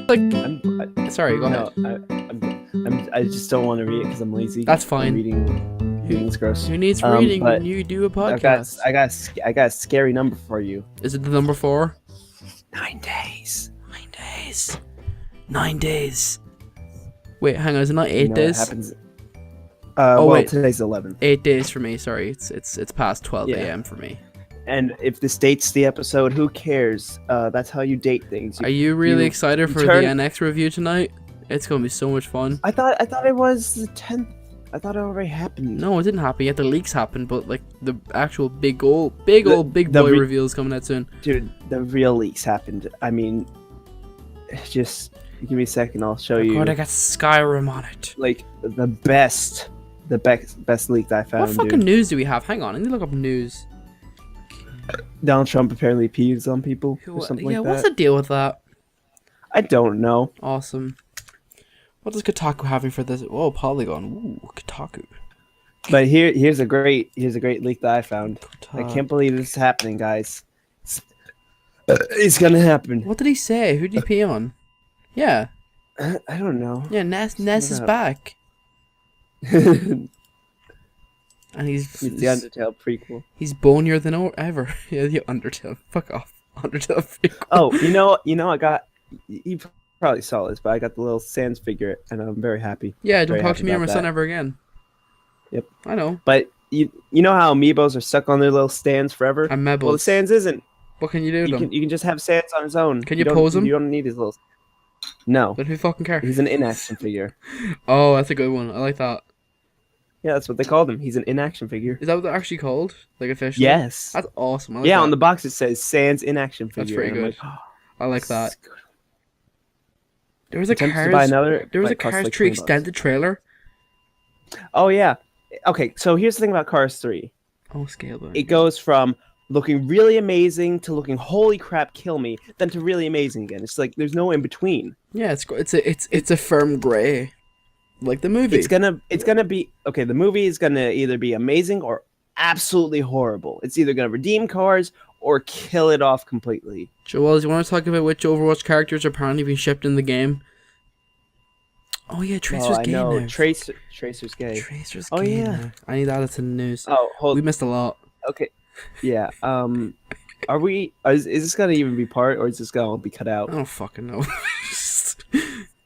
Like, sorry, go ahead. I just don't want to read it because I'm lazy. That's fine. Reading's gross. Who needs reading when you do a podcast? I got a scary number for you. Is it the number 4? 9 days. 9 days. 9 days. Wait, hang on. Is it not 8 days? Happens. Wait. Today's 11th. 8 days for me. Sorry, it's past 12 a.m. for me. And if this dates the episode, who cares? That's how you date things. Are you really excited for the NX review tonight? It's gonna be so much fun. I thought it was the 10th. I thought it already happened. No, it didn't happen yet. The leaks happened, but like the actual big boy reveal is coming out soon. Dude, the real leaks happened. I mean, just give me a second. I'll show you. God, I got Skyrim on it. Like the best leak that I found. What fucking news do we have? Hang on, I need to look up news. Donald Trump apparently pees on people or something like that. Yeah, what's the deal with that? I don't know. Awesome. What is Kotaku having for this? Whoa, Polygon. Ooh, Kotaku. But here's a great leak that I found. I can't believe this is happening, guys. It's gonna happen. What did he say? Who did he pee on? Yeah. I don't know. Yeah, Ness is back. And he's the Undertale prequel. He's bonier than ever. Yeah, the Undertale. Fuck off. Undertale prequel. Oh, you know, I got. You probably saw this, but I got the little Sans figure, and I'm very happy. Yeah, don't talk to me or my son ever again. Yep. I know. But you know how amiibos are stuck on their little stands forever? Amiibos. Well, the Sans isn't. What can you do to them? You can just have Sans on his own. Can you pose him? You don't need his little. No. But who fucking cares? He's an in-action figure. Oh, that's a good one. I like that. Yeah, that's what they called him. He's an in-action figure. Is that what they're actually called? Like officially? Yes. That's awesome. I like that. On the box it says Sans in-action figure. That's pretty good. I like that. There was a Cars 3 extended trailer. Oh yeah. Okay, so here's the thing about Cars 3. Oh, scale it. It goes from looking really amazing to looking holy crap, kill me, then to really amazing again. It's like there's no in between. Yeah, it's a firm gray. Like the movie. It's gonna be okay. The movie is gonna either be amazing or absolutely horrible. It's either gonna redeem Cars or kill it off completely. Jawaddles, you want to talk about which Overwatch characters are apparently being shipped in the game? Oh yeah, Tracer's gay now. Tracer's gay. Tracer's gay. Oh yeah. Now. I need that to the news. Oh, we missed a lot. Okay. Yeah. Are we? Is this gonna even be part, or is this gonna be cut out? I don't fucking know.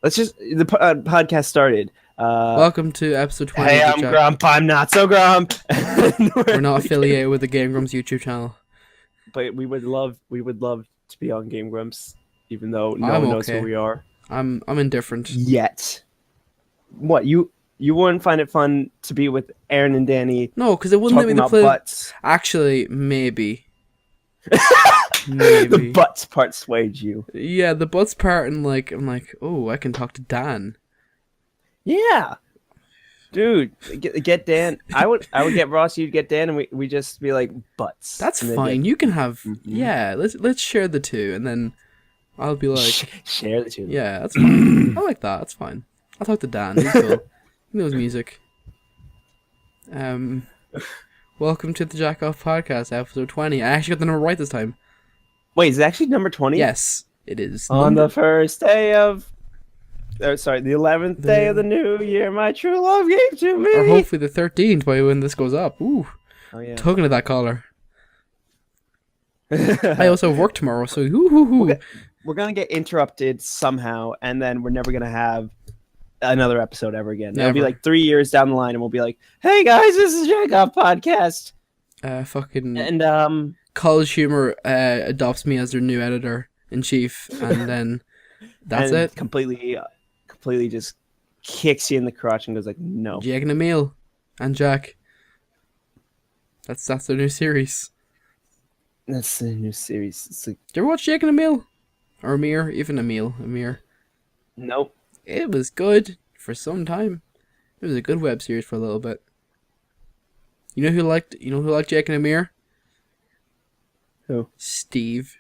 Let's just the podcast started. Welcome to episode 20. Hey, I'm Grump. I'm not so Grump. We're not affiliated with the Game Grumps YouTube channel, but we would love to be on Game Grumps, even though no one knows who we are. I'm indifferent. Yet, what you wouldn't find it fun to be with Aaron and Danny? No, because it wouldn't let me play. Butts. Actually, maybe. The butts part swayed you. Yeah, the butts part, and I'm like, oh, I can talk to Dan. Yeah, dude, get Dan. I would get Ross. You'd get Dan, and we just be like butts. That's fine. You can have. Yeah, let's share the two, and then I'll be like share the two. Yeah, that's fine. I like that. That's fine. I'll talk to Dan. He's cool. He knows music. Welcome to the Jack Off Podcast, episode 20. I actually got the number right this time. Wait, is it actually number 20? Yes, it is. On the first day of... the 11th day of the new year, my true love gave to me. Or hopefully the 13th by when this goes up. Ooh. Oh, yeah. Tugging at that collar. I also have work tomorrow, so we're going to get interrupted somehow, and then we're never going to have another episode ever again. It'll be like 3 years down the line, and we'll be like, hey guys, this is Jack Off Podcast. And College Humor adopts me as their new editor-in-chief, and then that's it. Completely just kicks you in the crotch and goes like, no. Jack and Emil and Jack. That's their new series. That's the new series. It's like... Did you ever watch Jack and Emil? Or Amir? Even Amir. Nope. It was good for some time. It was a good web series for a little bit. You know who liked Jack and Amir? Who? Steve.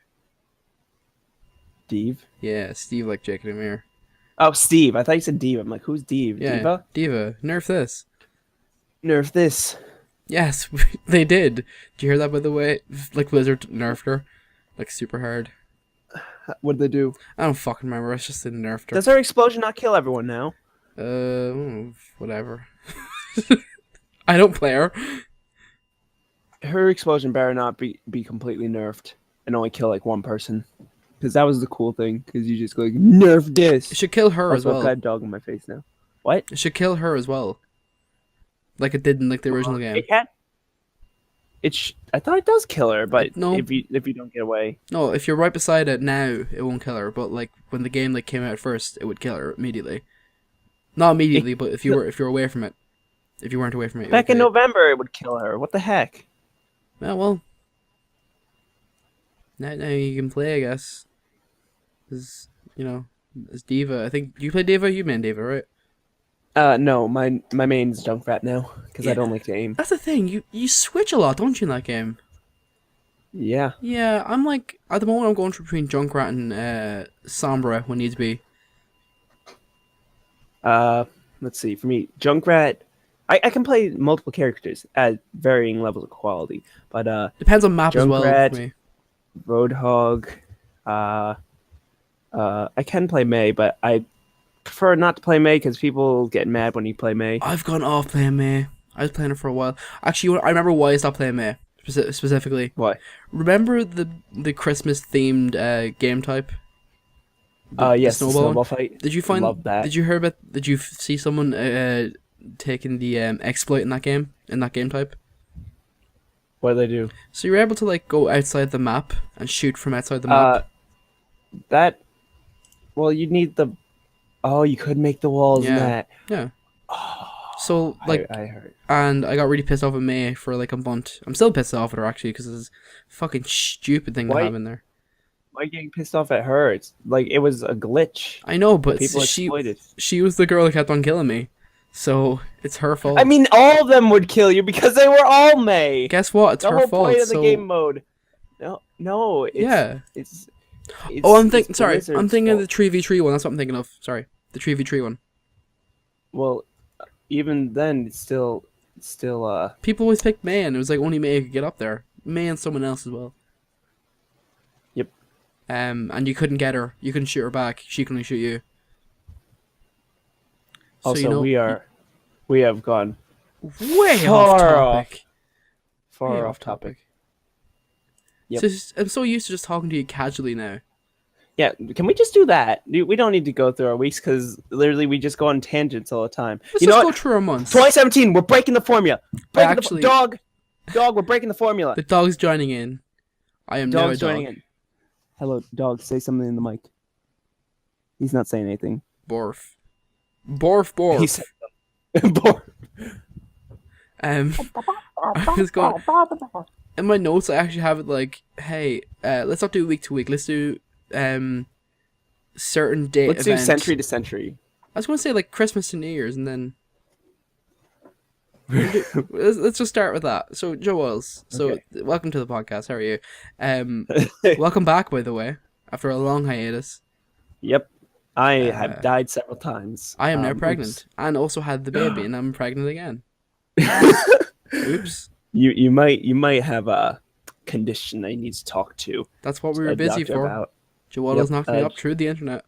Steve? Yeah, Steve liked Jack and Amir. Oh, Steve. I thought you said Diva. I'm like, who's Steve? Yeah, Diva? Diva. Nerf this. Nerf this. Yes, they did. Did you hear that, by the way? Like, Blizzard nerfed her. Like, super hard. What did they do? I don't fucking remember. It's just a nerfed her. Does her explosion not kill everyone now? Whatever. I don't play her. Her explosion better not be completely nerfed and only kill like one person. Because that was the cool thing. Because you just go like, nerf this. It should kill her as well. I've got a dog in my face now. What? It should kill her as well. Like it did in like the original game. It can. I thought it does kill her, but no. if you don't get away. No, if you're right beside it now, it won't kill her. But like when the game like came out first, it would kill her immediately. Not immediately, but if you're away from it, if you weren't away from it. Back in November, it would kill her. What the heck? Well. Now you can play, I guess. As Diva. I think you play Diva. You main Diva, right? No, my main's Junkrat now because I don't like to aim. That's the thing. You switch a lot, don't you, in that game? Yeah. Yeah, I'm like at the moment I'm going between Junkrat and Sombra when needs be. Let's see. For me, Junkrat, I can play multiple characters at varying levels of quality, but depends on map Junkrat, as well. For me. Roadhog, I can play Mei, but I prefer not to play Mei because people get mad when you play Mei. I've gone off playing Mei. I was playing her for a while. Actually, I remember why I stopped playing Mei specifically. Why? Remember the Christmas themed game type? Yes, the snowball fight. Did you find? Love that. Did you hear about? Did you see someone taking the exploit in that game type? What do they do? So you're able to like go outside the map and shoot from outside the map. Well, you need the. Oh, you could make the walls in that. Yeah. Oh, so like, I heard. And I got really pissed off at Mei for like a month. I'm still pissed off at her actually because it's a fucking stupid thing to have in there. Why are you getting pissed off at her? It's like it was a glitch. I know, but people exploited. She was the girl that kept on killing me. So it's her fault. I mean, all of them would kill you because they were all Mei. Guess what? It's the her whole fault. point of the game mode. No. It's I'm thinking of the 3v3 one. That's what I'm thinking of. Sorry, the 3v3 one. Well, even then, it's still. People always picked Mei, and it was like only Mei could get up there. Mei and someone else as well. Yep. And you couldn't get her. You couldn't shoot her back. She could only shoot you. Also, we have gone way off topic. Yep. So I'm so used to just talking to you casually now. Yeah, can we just do that? We don't need to go through our weeks because literally we just go on tangents all the time. Let's just go through our months. 2017, we're breaking the formula. Dog, we're breaking the formula. The dog's joining in. I am now a dog. Joining in. Hello, dog. Say something in the mic. He's not saying anything. Borf. He said Borf. I was going. In my notes, I actually have it like, hey, let's not do week to week. Let's do certain day. Let's do century to century. I was going to say like Christmas to New Year's, and then let's just start with that. So, Jawaddles. So, welcome to the podcast. How are you? Welcome back, by the way, after a long hiatus. Yep. I have died several times. I am now pregnant and also had the baby, and I'm pregnant again. Oops. You might have a condition I need to talk to. That's what we were busy for. Jawaddles knocked me up through the internet.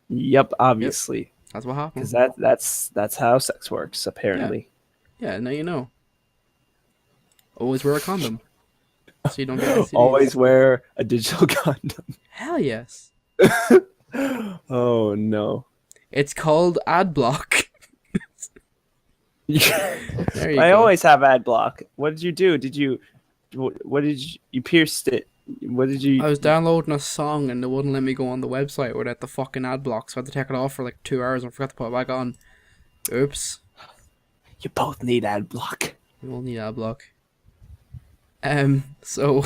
Yep, obviously. Yep. That's what happened. Because that's how sex works, apparently. Yeah, now you know. Always wear a condom. So you don't get STDs. Always wear a digital condom. Hell yes. Oh no. It's called ad block. There you go. Always have ad block. What did you do? You pierced it? What did you? I was downloading a song and it wouldn't let me go on the website without the fucking ad block, so I had to take it off for like 2 hours and forgot to put it back on. Oops. You both need ad block. We all need ad block. So,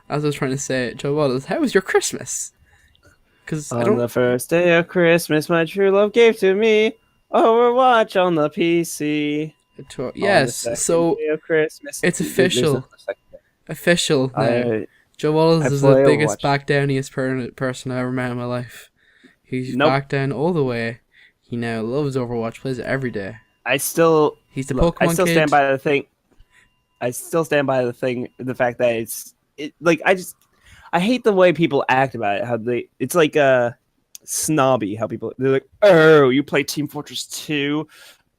as I was trying to say, Jawaddles, how was your Christmas? Because on the first day of Christmas, my true love gave to me Overwatch on the PC. Yes, so Christmas. It's official. Official now. Jawaddles is the biggest back downiest person I ever met in my life. He's back down all the way. He now loves Overwatch, plays it every day. He's the Pokemon kid. Stand by the thing. I still stand by the fact that I I hate the way people act about it. How it's like snobby. How they're like, oh, you play Team Fortress 2.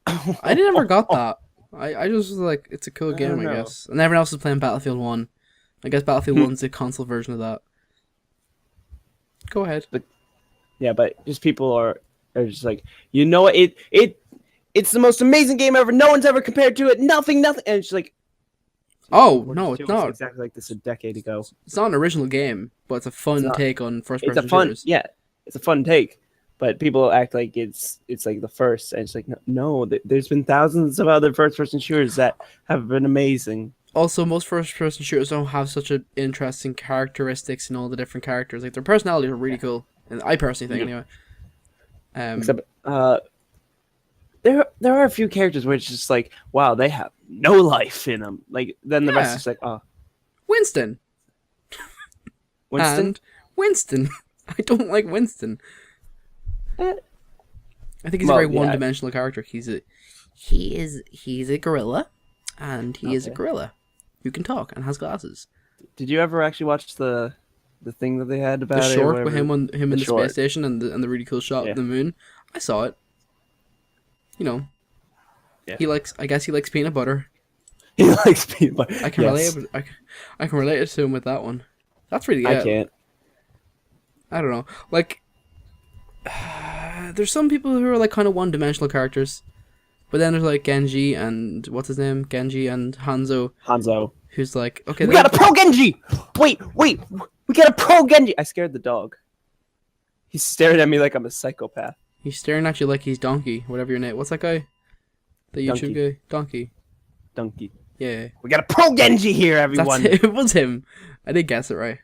I never got that. I just was like, it's a cool game, I guess. And everyone else is playing Battlefield 1. I guess Battlefield 1's the console version of that. Go ahead. But just people are just like, you know what? It's the most amazing game ever. No one's ever compared to it. Nothing. And it's like, oh no, it's not exactly like this a decade ago. It's not an original game, but it's a fun take on first-person shooters. Yeah, it's a fun take. But people act like it's like the first, and it's like no. There's been thousands of other first-person shooters that have been amazing. Also, most first-person shooters don't have such an interesting characteristics in all the different characters. Like their personalities are really cool, and I personally think anyway. Except there are a few characters where it's just like, wow, they have no life in them. Like then the rest is like, oh, Winston. And Winston. I don't like Winston. I think he's a very one-dimensional character. He's a gorilla, and he is a gorilla who can talk and has glasses. Did you ever actually watch the thing that they had about the short with him in the space station and the really cool shot of the moon? I saw it. You know, I guess he likes peanut butter. He likes peanut butter. I can relate. I can relate it to him with that one. That's really good. I can't. I don't know. Like, there's some people who are like kind of one-dimensional characters, but then there's like Genji and what's his name? Genji and Hanzo. Who's like, okay, we got a pro Genji. Wait, we got a pro Genji. I scared the dog. He's staring at me like I'm a psychopath. He's staring at you like he's Donkey, whatever your name. What's that guy? The YouTube guy, Donkey. Yeah. We got a pro Genji here, everyone. It was him. I did guess it right.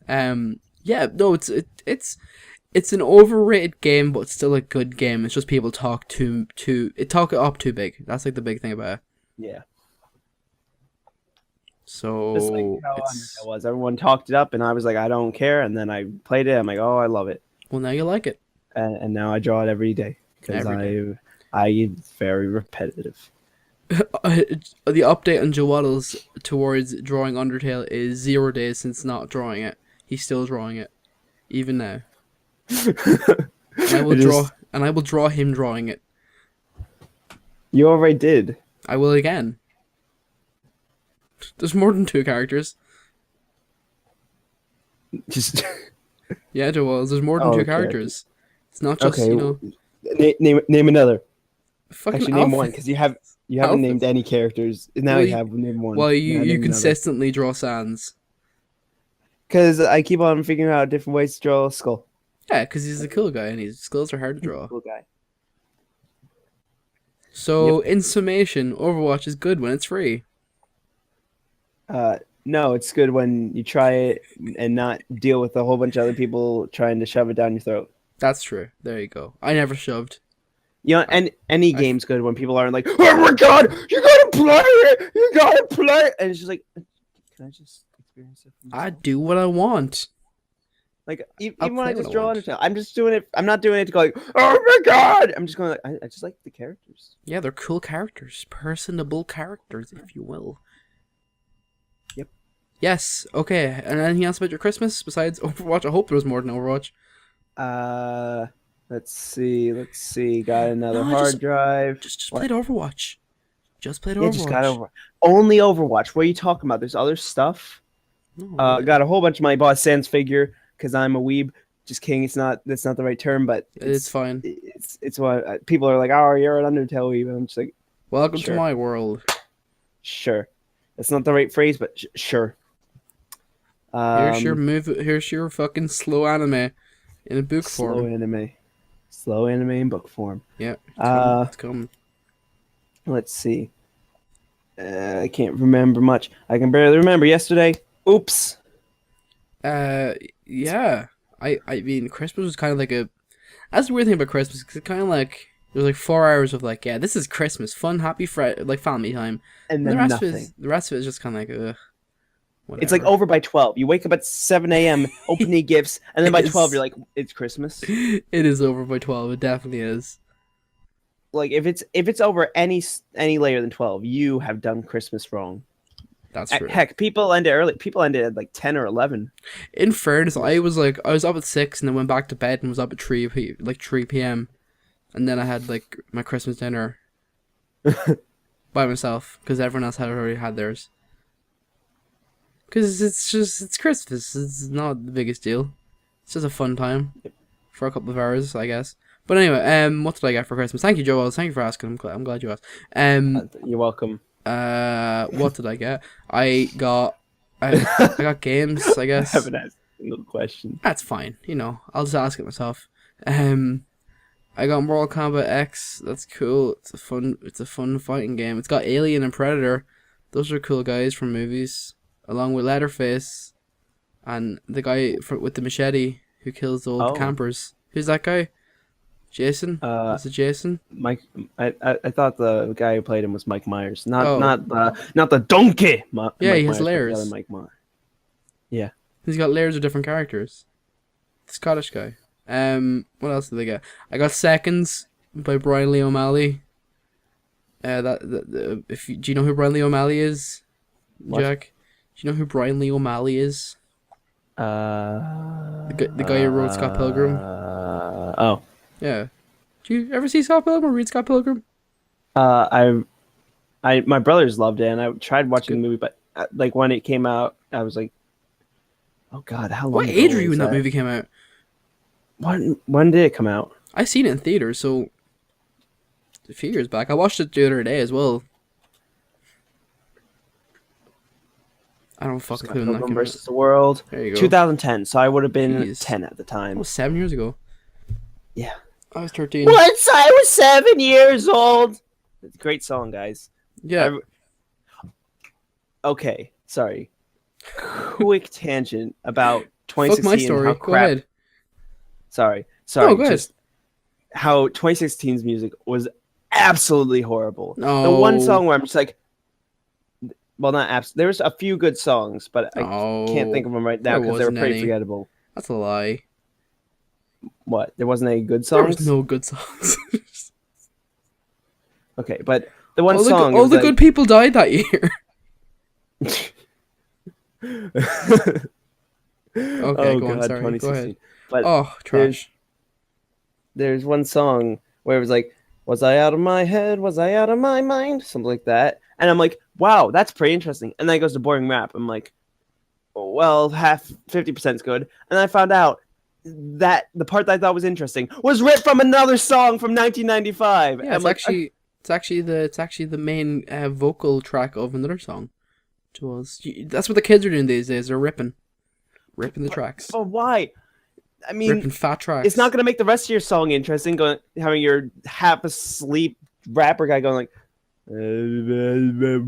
Yeah, no, it's an overrated game, but still a good game. It's just people talk talk it up too big. That's like the big thing about it. Yeah. So just like how it was. Everyone talked it up, and I was like, I don't care. And then I played it. I'm like, oh, I love it. Well, now you like it. And now I draw it every day because I'm very repetitive. The update on Jawaddles towards drawing Undertale is 0 days since not drawing it. He's still drawing it, even now. I will draw him drawing it. You already did. I will again. There's more than 2 characters. Yeah, Jawaddles. There's more than 2 characters. It's not just Name another. Actually, name one because you haven't named any characters. Now you have named one. Well, you consistently draw Sans. Because I keep on figuring out different ways to draw a skull. Yeah, because he's a cool guy and his skills are hard to draw. Cool guy. So, in summation, Overwatch is good when it's free. No, it's good when you try it and not deal with a whole bunch of other people trying to shove it down your throat. That's true. There you go. I never shoved. You know, and any game's good when people aren't like, oh my god, you gotta play it! You gotta play it! And it's just like, can I just experience it? I do what I want. Like, even when I just draw Undertale, I'm just doing it. I'm not doing it to go like, oh my god! I'm just going like, I just like the characters. Yeah, they're cool characters. Personable characters, if you will. Yep. Yes, okay. And anything else about your Christmas besides Overwatch? I hope there was more than Overwatch. Let's see. Got another hard drive. Just played Overwatch. Just played Overwatch. Just got Overwatch. Only Overwatch. What are you talking about? There's other stuff. No, got a whole bunch of my Boss Sans figure because I'm a weeb. Just kidding. That's not the right term, but it's fine. It's what people are like. Oh, you're an Undertale weeb. And I'm just like, welcome to my world. Sure, that's not the right phrase, but sure. Here's your move. Here's your fucking slow anime in a book form. Slow anime in book form. Yeah. It's coming. Let's see. I can't remember much. I can barely remember yesterday. Oops. Yeah. I mean, Christmas was kind of like that's the weird thing about Christmas, because it's kind of like there's like 4 hours of like, yeah, this is Christmas, fun, happy, like family time, and then nothing. The rest of it is just kind of like, whatever. It's like over by 12. You wake up at 7 a.m., opening gifts, and then by 12 you're like, it's Christmas. It is over by 12. It definitely is. Like if it's over any later than 12, you have done Christmas wrong. That's true. Heck, people end it early. People end it at like 10 or 11. In fairness, I was up at 6 and then went back to bed and was up at 3 p.m. and then I had like my Christmas dinner by myself because everyone else had already had theirs. Because it's Christmas. It's not the biggest deal. It's just a fun time for a couple of hours, I guess. But anyway, what did I get for Christmas? Thank you, Joel. Thank you for asking. I'm glad you asked. You're welcome. What did I get? I got games, I guess. I haven't asked a single question. That's fine. You know, I'll just ask it myself. I got Mortal Kombat X. That's cool. It's a fun fighting game. It's got Alien and Predator. Those are cool guys from movies, along with Leatherface, and the guy with the machete who kills all the campers. Who's that guy? Jason? Is it Jason? Mike. I thought the guy who played him was Mike Myers, not the donkey. Yeah, Mike he has Myers, layers. The other Mike Myers. Yeah, he's got layers of different characters. The Scottish guy. What else did I get? I got Seconds by Brian Lee O'Malley. Do you know who Brian Lee O'Malley is, Jack? Do you know who Brian Lee O'Malley is? The guy who wrote Scott Pilgrim. Oh. Yeah. Do you ever see Scott Pilgrim or read Scott Pilgrim? My brothers loved it, and I tried watching the movie, but like when it came out, I was like, "Oh God, how long?" What age were you when that movie came out? When did it come out? I seen it in theaters, so a few years back. I watched it the other day as well. I don't fucking know. Pilgrim versus the World. There you go. 2010. So I would have been 10 at the time. That was 7 years ago. Yeah. I was 13. Once I was 7 years old. It's a great song, guys. Yeah. Okay. Sorry. Quick tangent about 2016. Fuck my story. Go ahead. Sorry. No, go ahead. Just how 2016's music was absolutely horrible. No. The one song where I'm just like, well, not apps. There was a few good songs, but I can't think of them right now because they were pretty forgettable. That's a lie. What? There wasn't any good songs? There was no good songs. Okay, but the one song... All the good people died that year. Okay, go on, sorry. Go ahead. But trash. There's one song where it was like, was I out of my head? Was I out of my mind? Something like that. And I'm like, wow, that's pretty interesting. And then it goes to boring rap. I'm like, well, 50% is good. And I found out that the part that I thought was interesting was ripped from another song from 1995. Yeah, it's actually the main vocal track of another song. That's what the kids are doing these days. They're ripping the tracks. But why? I mean, ripping fat tracks. It's not going to make the rest of your song interesting. Having your half asleep rapper guy going like,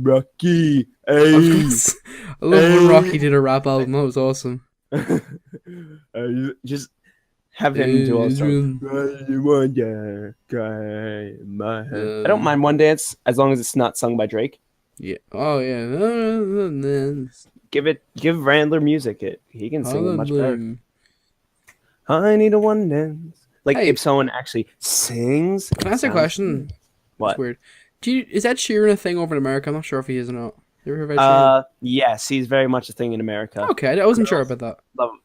Rocky. I love when Rocky did a rap album. That was awesome. Just have him do all songs. I don't mind One Dance as long as it's not sung by Drake. Yeah. Oh yeah. Give Randler music. He can sing it much better. I need a one dance. Like if someone actually sings. Can I ask a question? What? It's weird. Is Ed Sheeran a thing over in America? I'm not sure if he is or not. You ever heard of Ed Sheeran? Yes, he's very much a thing in America. Okay, I wasn't sure about that.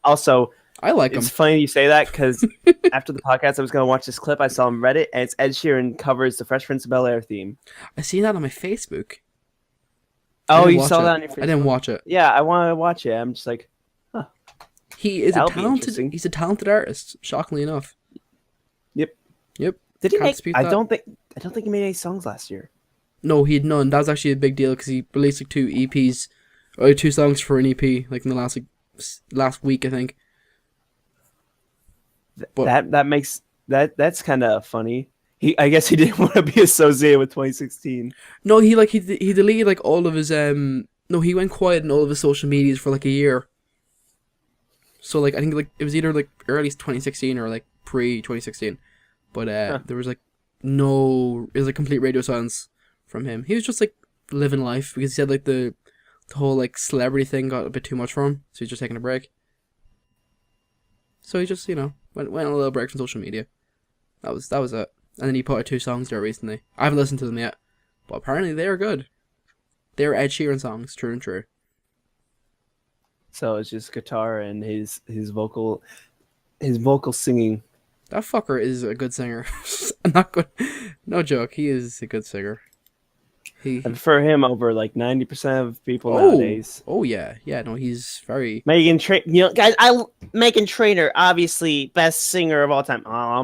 Also, I like him. It's funny you say that because after the podcast, I was going to watch this clip I saw on Reddit, and it's Ed Sheeran covers the Fresh Prince of Bel-Air theme. I seen that on my Facebook. Oh, you saw that on your Facebook? I didn't watch it. Yeah, I want to watch it. I'm just like, huh. He's a talented artist, shockingly enough. Yep. Did he make? I don't think he made any songs last year. No, he had none. That was actually a big deal because he released like 2 EPs, or 2 songs for an EP, like in the last week, I think. That's kind of funny. I guess he didn't want to be associated with 2016. No, he deleted like all of his No, he went quiet in all of his social medias for like a year. So like I think like it was either like early 2016 or like pre 2016, but there was like it was like complete radio silence from him. He was just like living life because he said like the whole like celebrity thing got a bit too much for him, so he's just taking a break. So he just went on a little break from social media. That was it. And then he put out 2 songs there recently. I haven't listened to them yet, but apparently they are good. They're Ed Sheeran songs, true and true. So it's just guitar and his vocal singing. That fucker is a good singer. I'm not good. No joke. He is a good singer. I prefer him over like 90% of people nowadays. Oh yeah. No, he's very. Megan Trainor, guys. Megan Trainor, obviously best singer of all time. No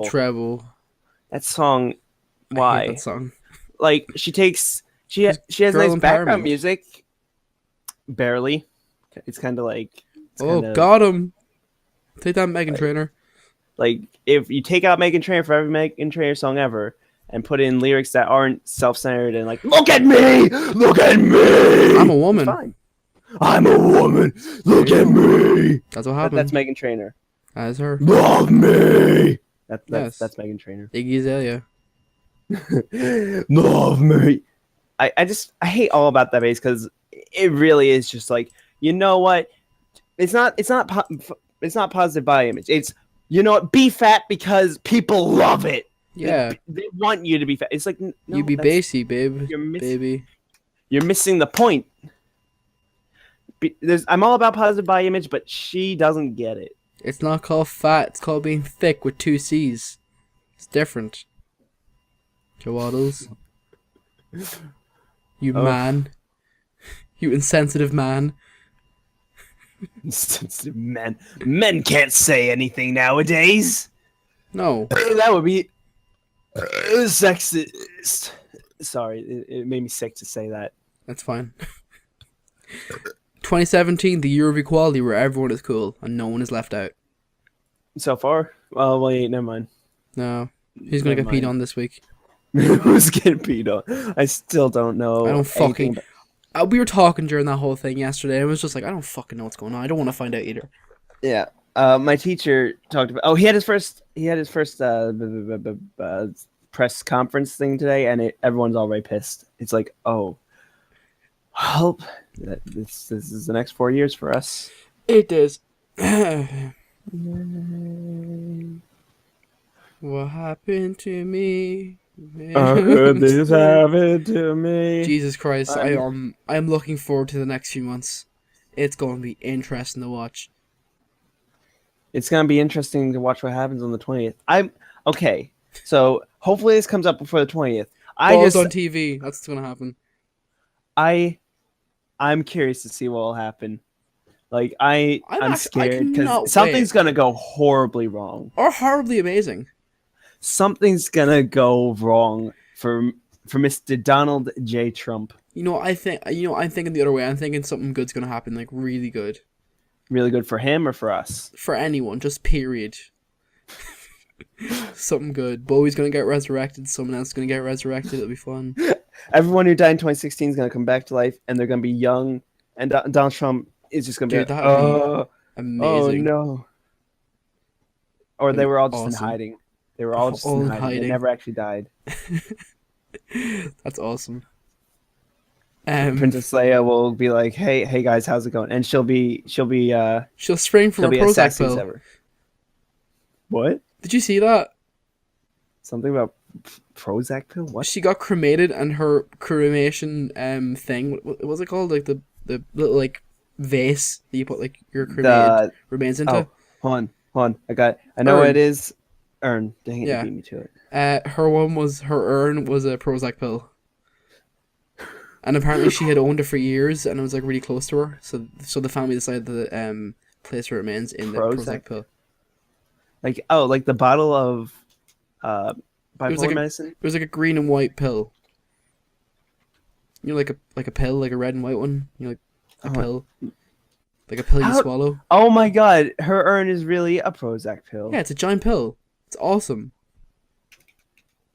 treble. That song. Why? I hate that song. Like she has nice background music. Barely. It's kind of like. Got him. Take that, Megan Trainor. Like if you take out Megan Trainor for every Megan Trainor song ever, and put in lyrics that aren't self-centered and like, look at me, I'm a woman. Fine. I'm a woman. Look at me. That's what happened. That's Megan Trainor. That's her. Love me. That's Megan Trainor. Iggy Azalea. Love me. I hate all about that bass because it really is just like, you know what? It's not positive body image. It's, you know what? Be fat because people love it. Yeah. They want you to be fat. It's like, no, you be bassy, babe. Baby. You're missing the point. I'm all about positive body image, but she doesn't get it. It's not called fat. It's called being thick with 2 C's. It's different. Jawaddles. You man. You insensitive man. Insensitive man. Men can't say anything nowadays. No. That would be sexist. Sorry, it made me sick to say that. That's fine. 2017, the year of equality, where everyone is cool and no one is left out. So far? Well, wait, never mind. No. Who's going to get peed on this week? Who's getting peed on? I still don't know. I don't fucking... we were talking during that whole thing yesterday. And it was just like, I don't fucking know what's going on. I don't want to find out either. Yeah. My teacher talked about... Oh, he had his first press conference thing today, and everyone's already pissed. It's like, oh, help! This is the next 4 years for us. It is. What happened to me? This happened to me. Jesus Christ! I'm looking forward to the next few months. It's going to be interesting to watch. It's going to be interesting to watch what happens on the 20th. Okay. So hopefully this comes up before the 20th. Balls on TV. That's what's going to happen. I'm curious to see what will happen. Like I'm scared because something's going to go horribly wrong. Or horribly amazing. Something's going to go wrong for Mr. Donald J. Trump. I'm thinking the other way. I'm thinking something good's going to happen, like really good. Really good for him or for us? For anyone, just period. Something good. Bowie's going to get resurrected. Someone else is going to get resurrected. It'll be fun. Everyone who died in 2016 is going to come back to life, and they're going to be young. And Donald Trump is just going to be like, amazing. Oh, no. Or they were all just in hiding. They were all just in hiding. They never actually died. That's awesome. Princess Leia will be like, hey guys, how's it going? And she'll spring from a Prozac pill. Ever. What? Did you see that? Something about Prozac pill? What? She got cremated, and her cremation thing. What was it called? Like the little like vase that you put like your cremated remains into. Oh, hold on. I know what it is. Urn. Dang it, you beat me to it. Her urn was a Prozac pill. And apparently she had owned it for years, and it was like really close to her. So the family decided to place her remains in the Prozac pill. Like the bottle of bipolar medicine. It was like a green and white pill. You know, like a pill, like a red and white one. You know, like a pill, like a pill you swallow. Oh my god, her urn is really a Prozac pill. Yeah, it's a giant pill. It's awesome.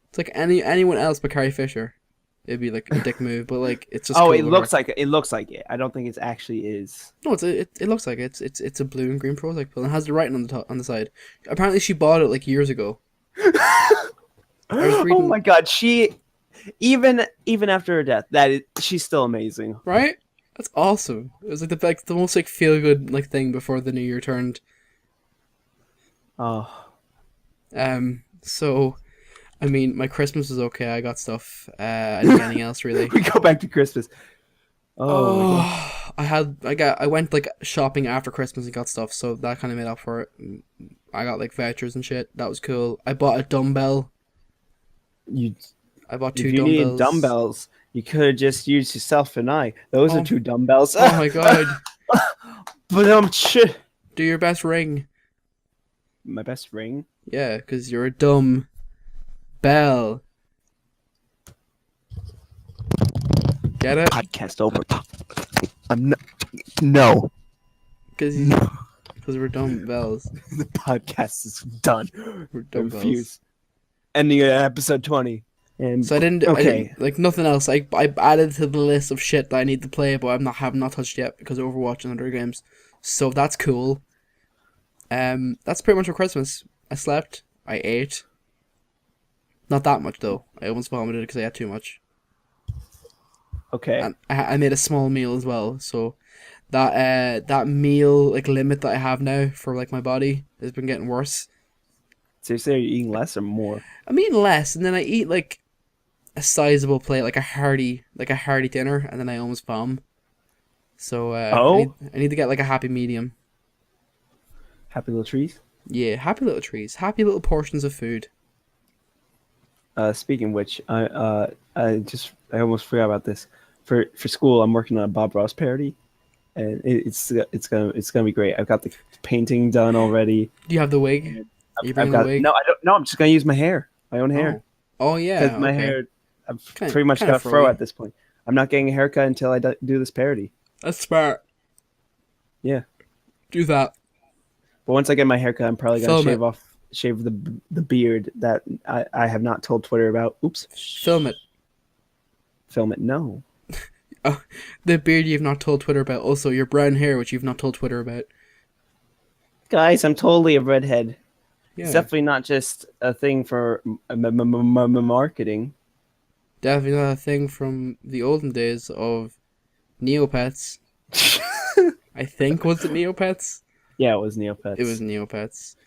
It's like anyone else but Carrie Fisher. It'd be like a dick move, but like it's just. Oh, it looks like it. I don't think it actually is. No, it looks like it. It's a blue and green Prozac pill, and it has the writing on the top, on the side. Apparently, she bought it like years ago. Oh my god, she even after her death, she's still amazing. Right? That's awesome. It was like the most like feel good like thing before the new year turned. Oh. So. I mean, my Christmas was okay. I got stuff. I didn't get anything else, really. We go back to Christmas. Oh my gosh. I went like shopping after Christmas and got stuff, so that kind of made up for it. I got like vouchers and shit. That was cool. I bought a dumbbell. I bought two If you needed dumbbells, you could have just used yourself and I. Those are 2 dumbbells. Oh my god. But shit. Do your best ring. My best ring? Yeah, because you're a dumb bell. Get it? Podcast over. No. Because we're dumb bells. The podcast is done. We're dumb bells. Ending at episode 20. And so I didn't like nothing else. I added to the list of shit that I need to play, but have not touched yet because of Overwatch and other games. So that's cool. That's pretty much for Christmas. I slept. I ate. Not that much though. I almost vomited because I had too much. Okay. And I made a small meal as well. So that meal like limit that I have now for like my body has been getting worse. So you're eating less or more? I'm eating less, and then I eat like a sizable plate, like a hearty dinner, and then I almost vom. So I need to get like a happy medium. Happy little trees? Yeah, happy little trees. Happy little portions of food. Speaking of which, I almost forgot about this. For school, I'm working on a Bob Ross parody, and it's gonna be great. I've got the painting done already. Do you have the wig? You bring the wig? No, I don't. No, I'm just gonna use my hair, my own hair. Oh yeah, because my hair, I've pretty much got a fro at this point. I'm not getting a haircut until I do this parody. That's smart. Yeah, do that. But once I get my haircut, I'm probably gonna shave the beard that I have not told Twitter about. Oops. Film it. Film it. No. The beard you've not told Twitter about. Also, your brown hair, which you've not told Twitter about. Guys, I'm totally a redhead. Yeah. It's definitely not just a thing for marketing. Definitely not a thing from the olden days of Neopets. I think, was it Neopets? Yeah, it was Neopets. It was Neopets.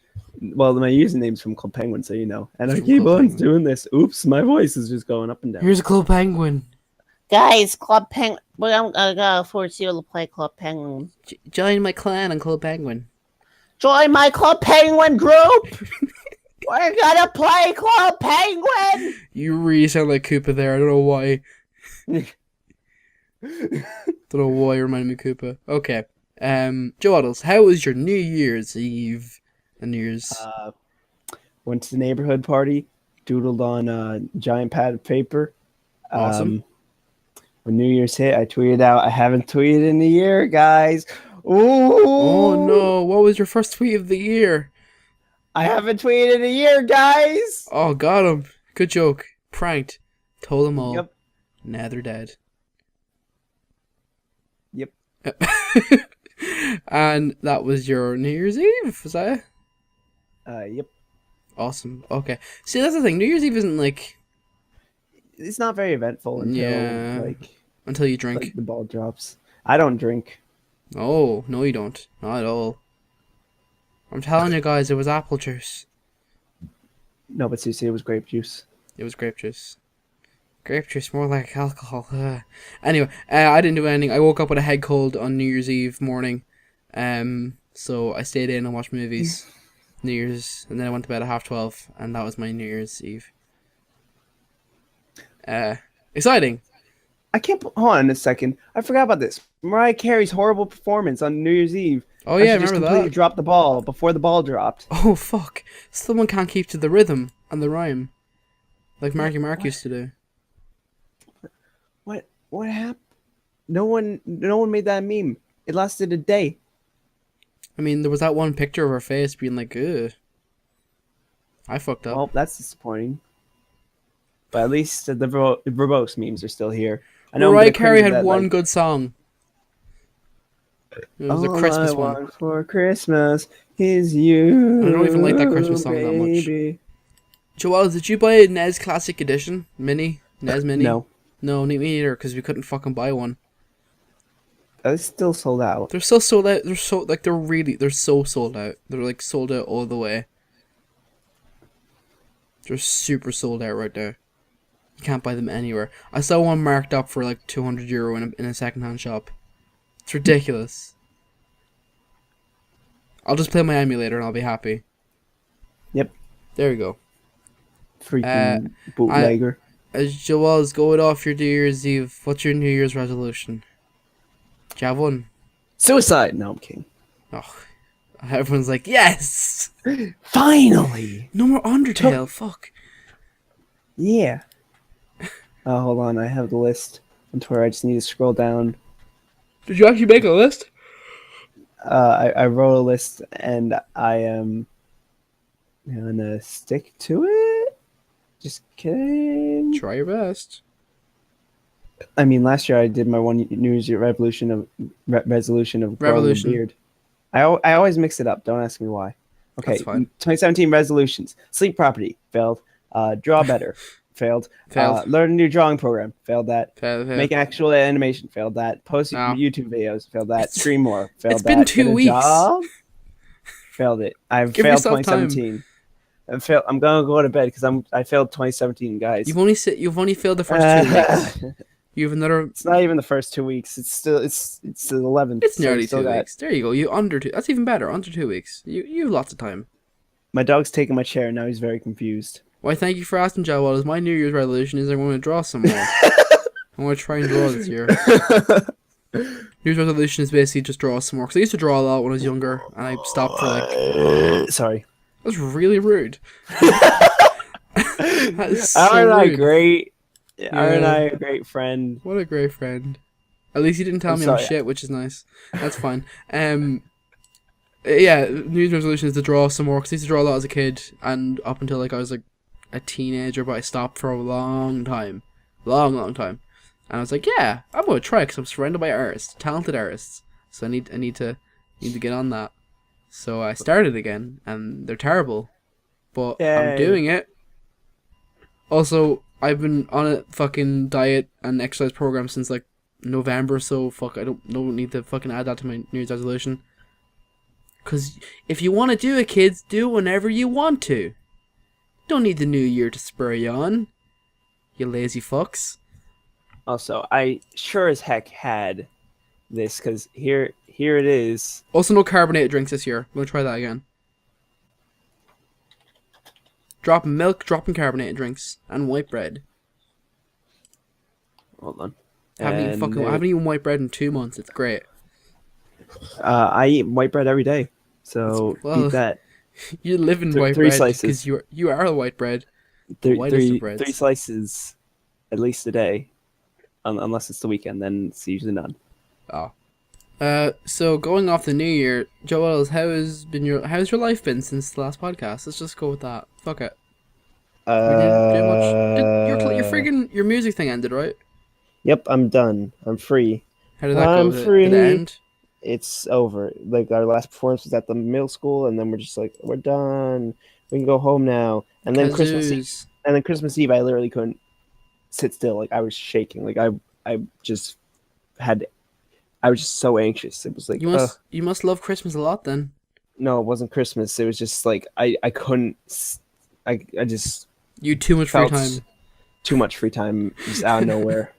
Well, my username's from Club Penguin, so you know. And I keep on doing this. Oops, my voice is just going up and down. Here's a Club Penguin. Guys, Club Penguin. I'm gonna force you to play Club Penguin. Join my clan on Club Penguin. Join my Club Penguin group! We're gonna play Club Penguin! You really sound like Koopa there. I don't know why. Don't know why you remind me of Koopa. Okay. Jawaddles, how was your New Year's Eve and New Year's? Went to the neighborhood party, doodled on a giant pad of paper. Awesome. When New Year's hit, I tweeted out, I haven't tweeted in a year, guys. Ooh. Oh no, what was your first tweet of the year? I haven't tweeted in a year, guys. Oh, got him. Good joke. Pranked. Told them all. Yep. Now they're dead. Yep. And that was your New Year's Eve, was that it? Yep. Awesome. Okay. See, that's the thing. New Year's Eve isn't like... It's not very eventful until you drink. Like the ball drops. I don't drink. Oh, no you don't. Not at all. I'm telling you guys, it was apple juice. No, but seriously, it was grape juice. It was grape juice. Grape juice, more like alcohol. Anyway, I didn't do anything. I woke up with a head cold on New Year's Eve morning. So I stayed in and watched movies. New Year's, and then I went to bed at 12:30, and that was my New Year's Eve. Exciting. I can't. Hold on a second. I forgot about this. Mariah Carey's horrible performance on New Year's Eve. Oh yeah, I remember just completely dropped the ball before the ball dropped. Oh fuck! Someone can't keep to the rhythm and the rhyme, like Marky Mark used to do. What happened? No one made that meme. It lasted a day. I mean, there was that one picture of her face being like, ugh. I fucked up. Well, that's disappointing. But at least the verbose memes are still here. I know Mariah Carey had one good song. It was a Christmas one. All I want for Christmas is you. I don't even like that Christmas song baby. that much. Joel, did you buy a NES Classic Edition? NES Mini? No. No, me neither, because we couldn't fucking buy one. It's still sold out. They're still sold out. They're so sold out. They're like sold out all the way. They're super sold out right now. You can't buy them anywhere. I saw one marked up for like €200 in a secondhand shop. It's ridiculous. I'll just play my emulator and I'll be happy. Yep. There we go. Freaking bootlegger. Jawaddles, going off your New Year's Eve. What's your New Year's resolution? Do you have one? Suicide. No, I'm kidding. Oh, everyone's like, yes! Finally! No more Undertale, fuck. Yeah. Oh, hold on, I have the list on Twitter. I just need to scroll down. Did you actually make a list? I wrote a list, and I am gonna stick to it. Just kidding. Try your best. I mean, last year I did my one New Year's resolution of growing a beard. I always mix it up. Don't ask me why. Okay, that's fine. 2017 resolutions: sleep property, failed. Draw better, failed. Learn a new drawing program, failed that. Failed. Make an actual animation, failed that. Post YouTube videos, failed that. Stream more, failed that. It's been 2 weeks. Failed it. I've failed 2017. I'm gonna go to bed because I failed 2017, guys. You've only failed the first 2 weeks. You have another. It's not even the first 2 weeks. It's the 11th. It's nearly 2 weeks. There you go. You under 2. That's even better. Under 2 weeks. You have lots of time. My dog's taking my chair and now he's very confused. Why? Thank you for asking, Jawaddles. My New Year's resolution is I'm going to draw some more. I'm going to try and draw this year. New Year's resolution is basically just draw some more. Because I used to draw a lot when I was younger, and I stopped for like. Sorry. That was really rude. That is so Aren't I rude. great? Yeah. Aren't I a great friend? What a great friend. At least you didn't tell me I'm shit, which is nice. That's fine. Yeah, New Year's resolution is to draw some more, because I used to draw a lot as a kid, and up until like I was like a teenager, but I stopped for a long time. Long time. And I was like, yeah, I'm going to try, because I'm surrounded by artists, talented artists. So I need to get on that. So I started again, and they're terrible. But I'm doing it. Also, I've been on a fucking diet and exercise program since like November, so I don't need to fucking add that to my New Year's resolution. Because if you want to do it, kids, do it whenever you want to. Don't need the new year to spur you on. You lazy fucks. Also, I sure as heck had this, because here it is. Also, no carbonated drinks this year. I'm going to try that again. Dropping milk, dropping carbonated drinks, and white bread. Hold on. I haven't eaten white bread in 2 months. It's great. I eat white bread every day, so eat that. You live in white bread because you are a white bread. Three slices at least a day, unless it's the weekend. Then it's usually none. Oh. So going off the new year, Jawaddles, how's your life been since the last podcast? Let's just go with that. Fuck it. Your music thing ended, right? Yep, I'm done. I'm free. How did that go? Did it end? It's over. Like, our last performance was at the middle school, and then we're just like, we're done. We can go home now. And then Christmas Eve, I literally couldn't sit still. Like, I was shaking. Like, I was just so anxious. It was like, you must love Christmas a lot then. No, it wasn't Christmas. It was just like I couldn't. I just. You had too much free time. Too much free time, just out of nowhere.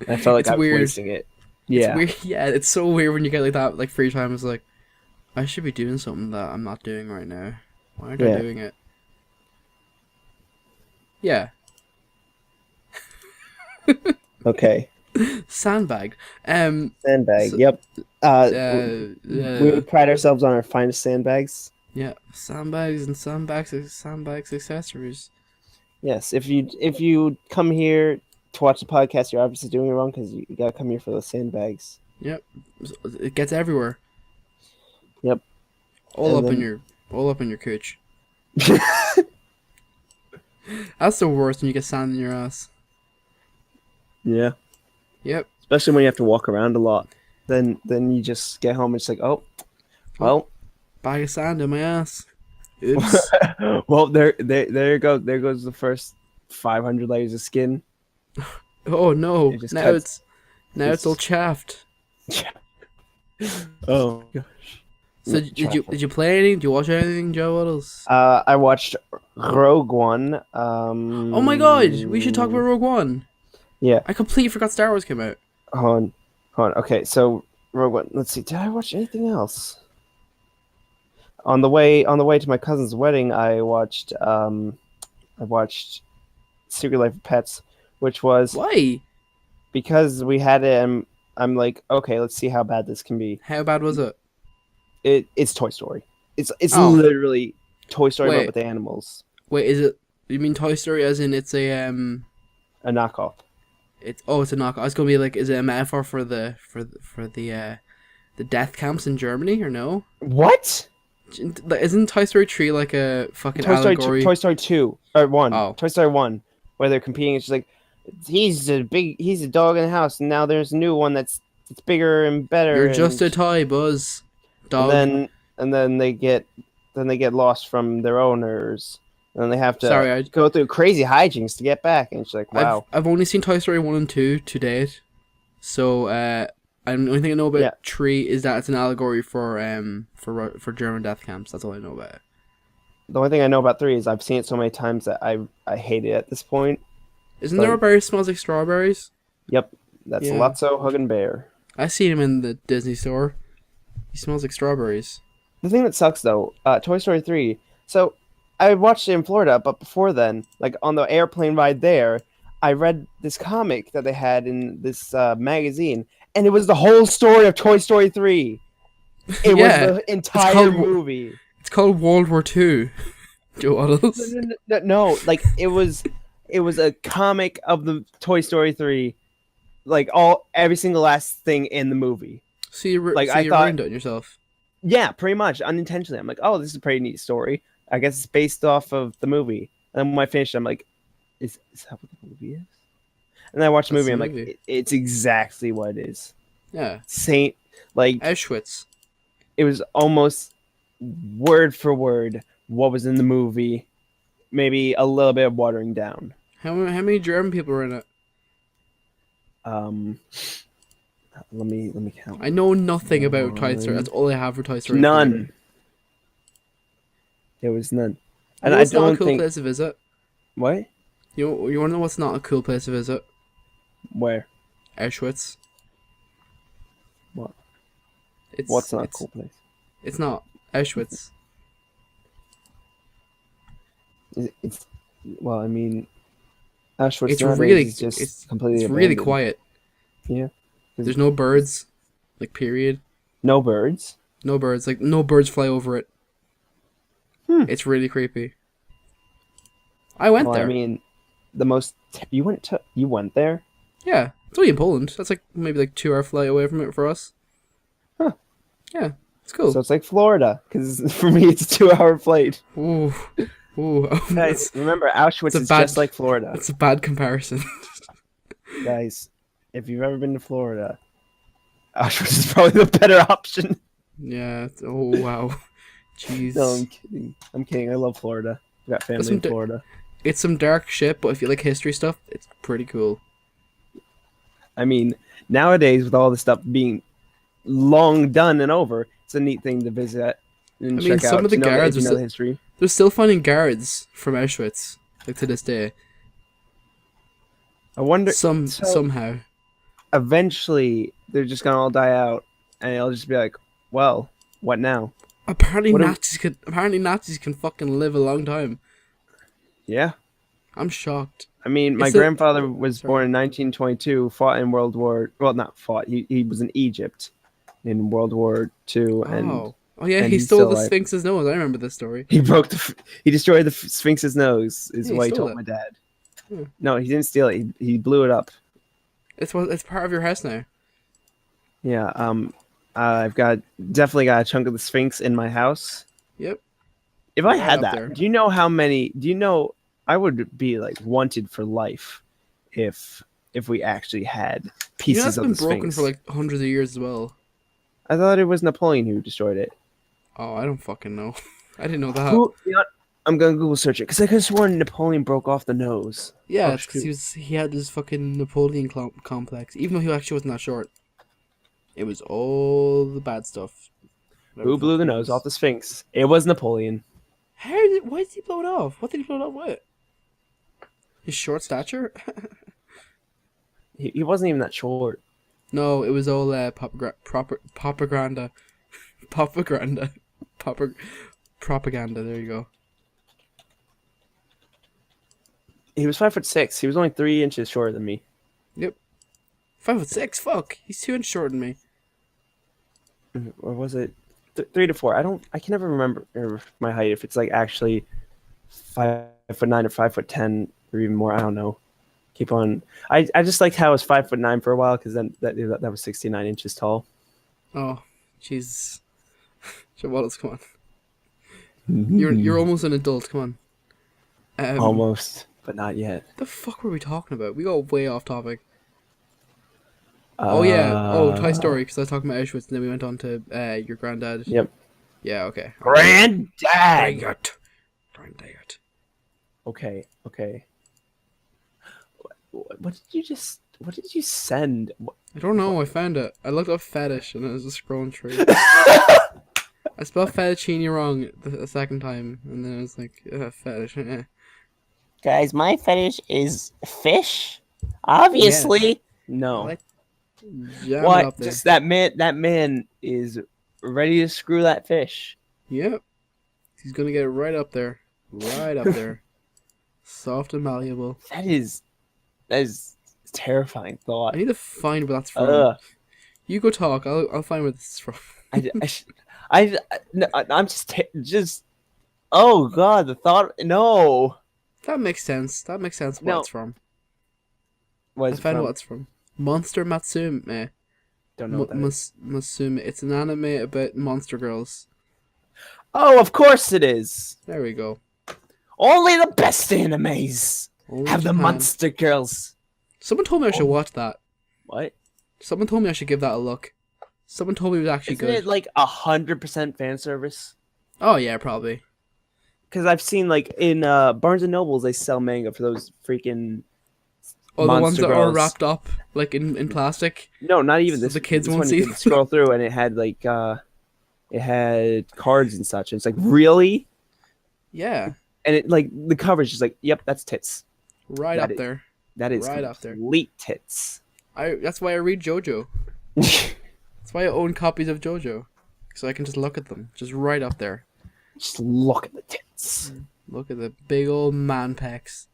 And I felt like I was wasting it. Yeah. It's weird. Yeah, it's so weird when you get like that, like free time. It's like, I should be doing something that I'm not doing right now. Why aren't I doing it? Yeah. Okay. Sandbag. Sandbag. Yep. We pride ourselves on our finest sandbags. Yeah, sandbags and sandbags accessories. Yes, if you come here to watch the podcast, you're obviously doing it wrong, because you gotta come here for the sandbags. Yep, it gets everywhere. Yep, all up in your cooch. That's the worst when you get sand in your ass. Yeah. Yep. Especially when you have to walk around a lot. Then you just get home and it's like, oh, well, bag of sand in my ass. Oops. Well, there you go. There goes the first 500 layers of skin. Oh no! Now it's all chaffed. Oh gosh. So did you play anything? Did you watch anything, Jawaddles? I watched Rogue One. Oh my god, we should talk about Rogue One. Yeah. I completely forgot Star Wars came out. Hold on. Okay, so Rogue One. Let's see. Did I watch anything else? On the way to my cousin's wedding, I watched Secret Life of Pets, which was Why? because we had it, and I'm like, okay, let's see how bad this can be. How bad was it? It's Toy Story. It's literally Toy Story but with the animals. Wait, is it? You mean Toy Story as in it's a knockoff? It's a knockoff. I was gonna be like, is it a metaphor for the death camps in Germany or no? What? Isn't Toy Story 3 like a fucking allegory? Toy Story 2 or 1. Oh. Toy Story 1, where they're competing. It's just like he's a dog in the house, and now there's a new one that's bigger and better. You're just a toy, Buzz. Dog. And then they get lost from their owners, and then they have to go through crazy hijinks to get back. And it's like, wow. I've only seen Toy Story 1 and 2 to date, so the only thing I know about 3 is that it's an allegory for German death camps. That's all I know about it. The only thing I know about 3 is I've seen it so many times that I hate it at this point. Isn't there a berry that smells like strawberries? Yep, that's Lotso Huggin' Bear. I seen him in the Disney store. He smells like strawberries. The thing that sucks though, Toy Story 3. So I watched it in Florida, but before then, like on the airplane ride there, I read this comic that they had in this magazine. And it was the whole story of Toy Story 3. It was the entire movie. It's called World War II. Jawaddles. No, like it was a comic of the Toy Story 3, like every single last thing in the movie. So you ruined it on yourself. Yeah, pretty much unintentionally. I'm like, oh, this is a pretty neat story. I guess it's based off of the movie. And then when I finished, I'm like, is that what the movie is? And then I watched the movie. I'm like, it's exactly what it is. Yeah. Saint, like Auschwitz. It was almost word for word what was in the movie. Maybe a little bit of watering down. How many German people were in it? Let me count. I know nothing about Toy Story. That's all I have for Toy Story. None. There was none. And I don't think. Not a cool place to visit. What? You want to know what's not a cool place to visit? Where? Auschwitz. What? What's not a cool place? It's not Auschwitz. It's well, I mean, Auschwitz. It's completely. It's really quiet. Yeah. There's no birds, like period. No birds. No birds. Like no birds fly over it. It's really creepy. I went there. I mean, you went there? Yeah, it's only in Poland. That's like maybe like 2-hour flight away from it for us. Huh. Yeah, it's cool. So it's like Florida, because for me it's a 2-hour flight. Ooh. Guys, remember Auschwitz is just like Florida. It's a bad comparison. Guys, if you've ever been to Florida, Auschwitz is probably the better option. Yeah. Oh wow. Jeez. No, I'm kidding. I love Florida. I got family in Florida. It's some dark shit, but if you like history stuff, it's pretty cool. I mean, nowadays with all the stuff being long done and over, it's a neat thing to visit and check out. Some of the guards are still history. They're still finding guards from Auschwitz, like to this day. I wonder somehow. Eventually, they're just gonna all die out, and it'll just be like, well, what now? Apparently Nazis can fucking live a long time. Yeah. I'm shocked. I mean, my grandfather was born in 1922, fought in World War... Well, not fought. He was in Egypt in World War II. Oh yeah, he stole the Sphinx's nose. I remember this story. He destroyed the Sphinx's nose, is what he told my dad. No, he didn't steal it. He blew it up. It's part of your house now. Yeah, I've definitely got a chunk of the Sphinx in my house. Yep. If I had that, do you know I would be like wanted for life if we actually had pieces of the Sphinx. It's been broken for like hundreds of years as well. I thought it was Napoleon who destroyed it. Oh, I don't fucking know. I didn't know that. I'm gonna Google search it because I could have sworn Napoleon broke off the nose. Yeah, it's because he had this fucking Napoleon complex, even though he actually wasn't that short. It was all the bad stuff. Who blew the nose off the Sphinx? It was Napoleon. Why did he blow it off? What did he blow it off with? His short stature? He wasn't even that short. No, it was all propaganda. Propaganda, there you go. He was 5'6". He was only 3 inches shorter than me. Yep. 5'6", fuck. He's 2 inches shorter than me. Or was it 3 to 4? I can never remember my height, if it's like actually 5'9" or 5'10" or even more. I don't know. Keep on. I just liked how I was 5'9" for a while, because then that was 69 inches tall. Oh, Jesus. Jawaddles, come on. You're almost an adult, come on. Almost, but not yet. The fuck were we talking about? We got way off topic. Oh yeah. Oh, Toy Story, because I was talking about Auschwitz, and then we went on to your granddad. Yep. Yeah. Okay. Granddad. Granddad. Okay. What did you send? I don't know. I found it. I looked up fetish, and it was just scrolling through. I spelled fettuccine wrong the second time, and then I was like, fetish. Guys, my fetish is fish. Obviously. Yes. No. What? Just that man is ready to screw that fish. Yep. He's gonna get it right up there. Right up there. Soft and malleable. That is a terrifying thought. I need to find where that's from. You go talk. I'll find where this is from. I'm just. Oh God, the thought. No. That makes sense. What it's from. I found what it's from. Monster Matsume. Don't know what that is. Matsume. It's an anime about monster girls. Oh, of course it is. There we go. Only the best animes have the Japan. monster girls. Someone told me I should watch that. What? Someone told me I should give that a look. Someone told me it was actually Isn't good. it like 100% fan service? Oh yeah, probably. Because I've seen like in Barnes and Nobles they sell manga for those freaking. Oh, the ones that girls. are wrapped up like in plastic. No, not even So this. the kids this won't one see you them. could scroll through, and it had like it had cards and such. And it's like, really? Yeah. And it like the coverage is like, yep, that's tits. Right up there. That is right up there. Complete tits. That's why I read JoJo. That's why I own copies of JoJo, so I can just look at them, just right up there. Just look at the tits. Look at the big old man pecs.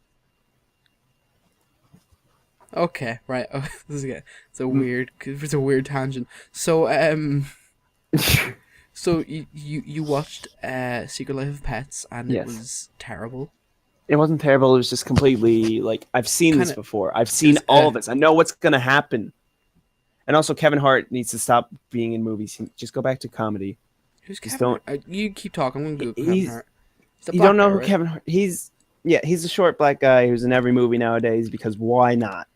Okay, right. Oh, it's a weird tangent. So so you watched Secret Life of Pets, and Yes. It was terrible. It wasn't terrible. It was just completely like, I've seen this before. I've seen all of this. I know what's gonna happen. And also, Kevin Hart needs to stop being in movies. Just go back to comedy. Who's Kevin Hart? You keep talking. I'm gonna Google Kevin Hart. You don't know who Kevin Hart? He's a short black guy who's in every movie nowadays, because why not?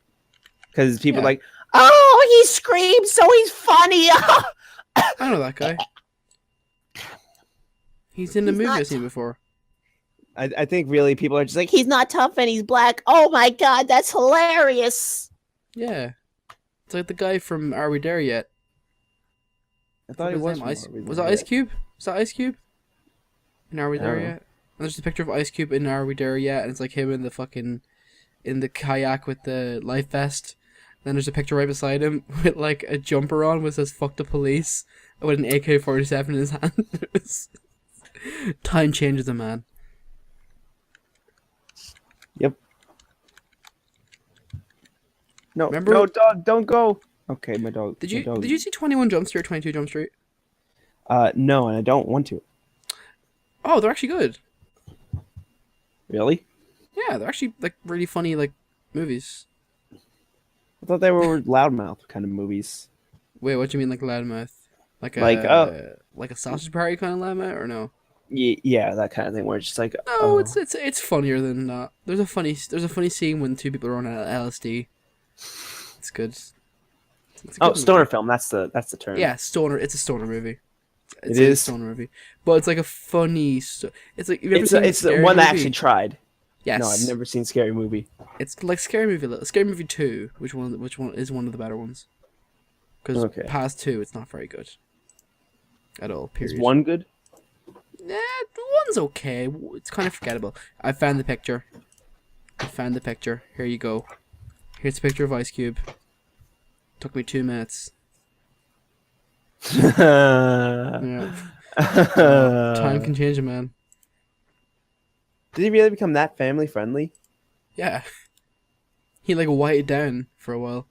Because people are like, oh, he screams, so he's funny. I know that guy. He's in the movie I've seen before. I think really people are just like, he's not tough and he's black. Oh my God, that's hilarious. Yeah. It's like the guy from Are We There Yet? I thought it was. Was that Ice Cube? Was that Ice Cube? In Are We There Yet? And there's a picture of Ice Cube in Are We There Yet? And it's like him in the kayak with the life vest. Then there's a picture right beside him with like a jumper on which says "fuck the police" with an AK-47 in his hand. Time changes a man. Yep. No, remember? No, dog, don't go. Okay, my dog. Did you see 21 Jump Street or 22 Jump Street? No, and I don't want to. Oh, they're actually good. Really? Yeah, they're actually like really funny like movies. I thought they were loudmouth kind of movies. Wait, what do you mean like loudmouth? Like a sausage party kind of loudmouth, or no? Yeah, that kind of thing where it's just like, no, it's funnier than that. There's a funny scene when two people are on LSD. It's good. It's a good stoner movie. film. That's the term. Yeah, stoner. It's a stoner movie. It is a stoner movie, but it's like a funny. It's like it's the one that actually tried. Yes. No, I've never seen Scary Movie. It's like Scary Movie. Scary Movie 2, which one is one of the better ones? Because past 2, it's not very good. At all. Period. Is one good? The one's okay. It's kind of forgettable. I found the picture. Here you go. Here's a picture of Ice Cube. Took me 2 minutes. Yeah. Time can change a man. Did he really become that family friendly? Yeah. He like whited down for a while.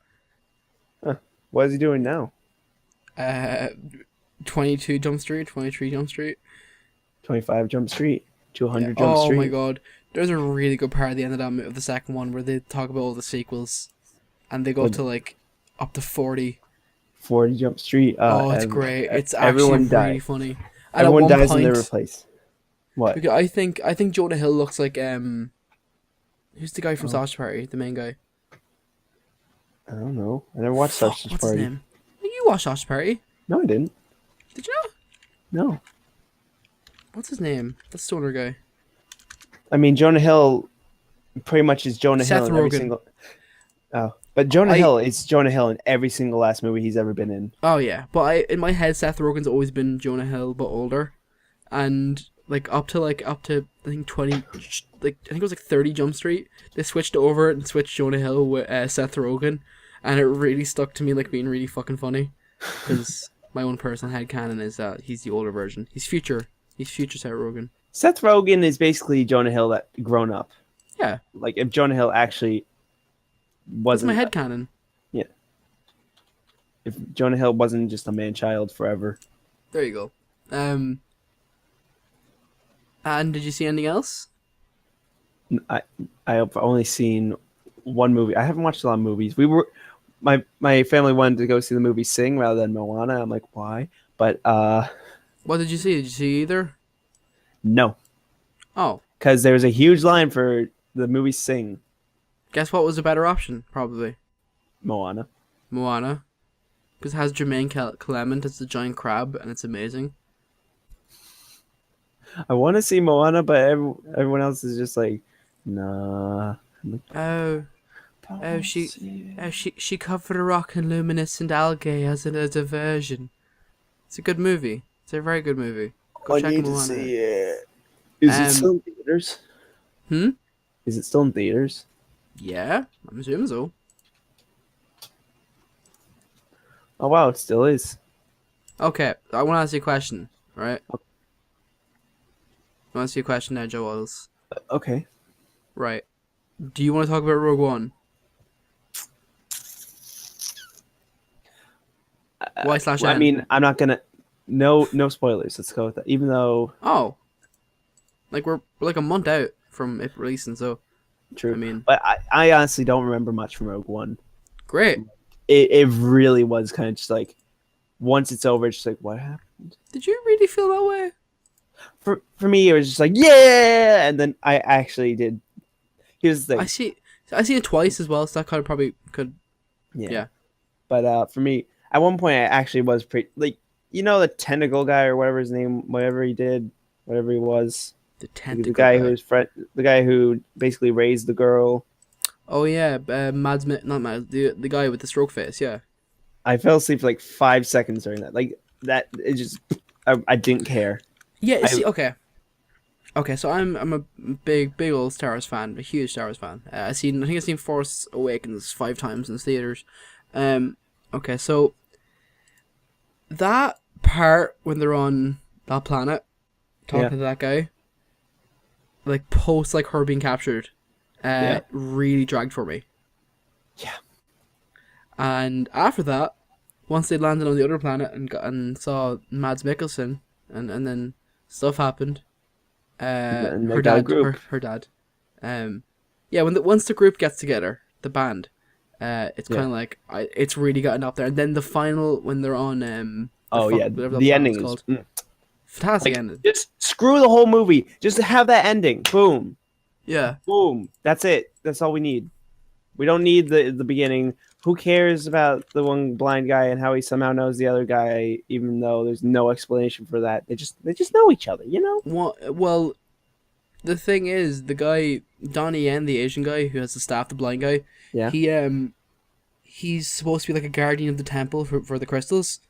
What is he doing now? 22 Jump Street, 23 Jump Street. 25 Jump Street, 200 Jump Street. Oh my god. There's a really good part at the end of the second one where they talk about all the sequels. And they go to like up to 40. 40 Jump Street. It's great. It's actually really funny. And everyone dies in their replace. What? I think Jonah Hill looks like who's the guy from Sausage Party? The main guy. I don't know. I never watched Sausage What's Party. His name? You watched Sausage Party? No, I didn't. Did you not? No. What's his name? That stoner guy. I mean, Jonah Hill pretty much is Jonah Hill in every single... Oh. But Jonah Hill is Jonah Hill in every single last movie he's ever been in. Oh, yeah. But in my head, Seth Rogen's always been Jonah Hill, but older. And like up to I think 20, I think it was like 30 Jump Street, they switched over and switched Jonah Hill with Seth Rogen. And it really stuck to me like being really fucking funny. Because my own personal headcanon is that he's the older version. He's future Seth Rogen. Seth Rogen is basically Jonah Hill that grown up. Yeah. Like if Jonah Hill actually wasn't... That's my headcanon. Yeah. If Jonah Hill wasn't just a man-child forever. There you go. And did you see anything else? I've only seen one movie. I haven't watched a lot of movies. My family wanted to go see the movie Sing rather than Moana. I'm like, why? But what did you see? Did you see either? No. Oh. Because there was a huge line for the movie Sing. Guess what was a better option? Probably Moana. Because it has Jermaine Clement as the giant crab, and it's amazing. I want to see Moana, but everyone else is just like, nah. She covered a rock in luminescent algae as a diversion. It's a good movie. It's a very good movie. Go check Moana. See it. Is it still in theaters? Is it still in theaters? Yeah, I'm assuming so. Oh wow, it still is. Okay, I want to ask you a question, right? I want to ask you a question now, Jawaddles. Okay. Right. Do you want to talk about Rogue One? N? I mean, I'm not gonna. No spoilers. Let's go with that. Even though. Oh. Like we're like a month out from it releasing, so. True. I mean, but I honestly don't remember much from Rogue One. Great. It really was kind of just like, once it's over, it's just like, what happened? Did you really feel that way? For me, it was just like, yeah, and then I actually did. Here's the thing. I see it twice as well, so that kind of probably could. Yeah. But for me, at one point, I actually was pretty like, you know, the tentacle guy or whatever his name, whatever he was. The guy the guy who basically raised the girl. Oh yeah, the guy with the stroke face. Yeah. I fell asleep for like 5 seconds during that. Like that, it just I didn't care. Yeah. Okay. So I'm a big old Star Wars fan, a huge Star Wars fan. I think I've seen Force Awakens 5 times in the theaters. Okay, so that part when they're on that planet talking to that guy. Like post like her being captured, really dragged for me. Yeah. And after that, once they landed on the other planet and saw Mads Mikkelsen, and then stuff happened. Her dad. Once the group gets together, the band, it's kind of like it's really gotten up there. And then the final when they're on the ending is called. Fantastic ending. Just screw the whole movie. Just have that ending. Boom. Yeah. Boom. That's it. That's all we need. We don't need the beginning. Who cares about the one blind guy and how he somehow knows the other guy, even though there's no explanation for that? They just know each other, you know? Well, the thing is, the guy Donnie Yen, the Asian guy who has the staff, the blind guy. Yeah. He's supposed to be like a guardian of the temple for the crystals.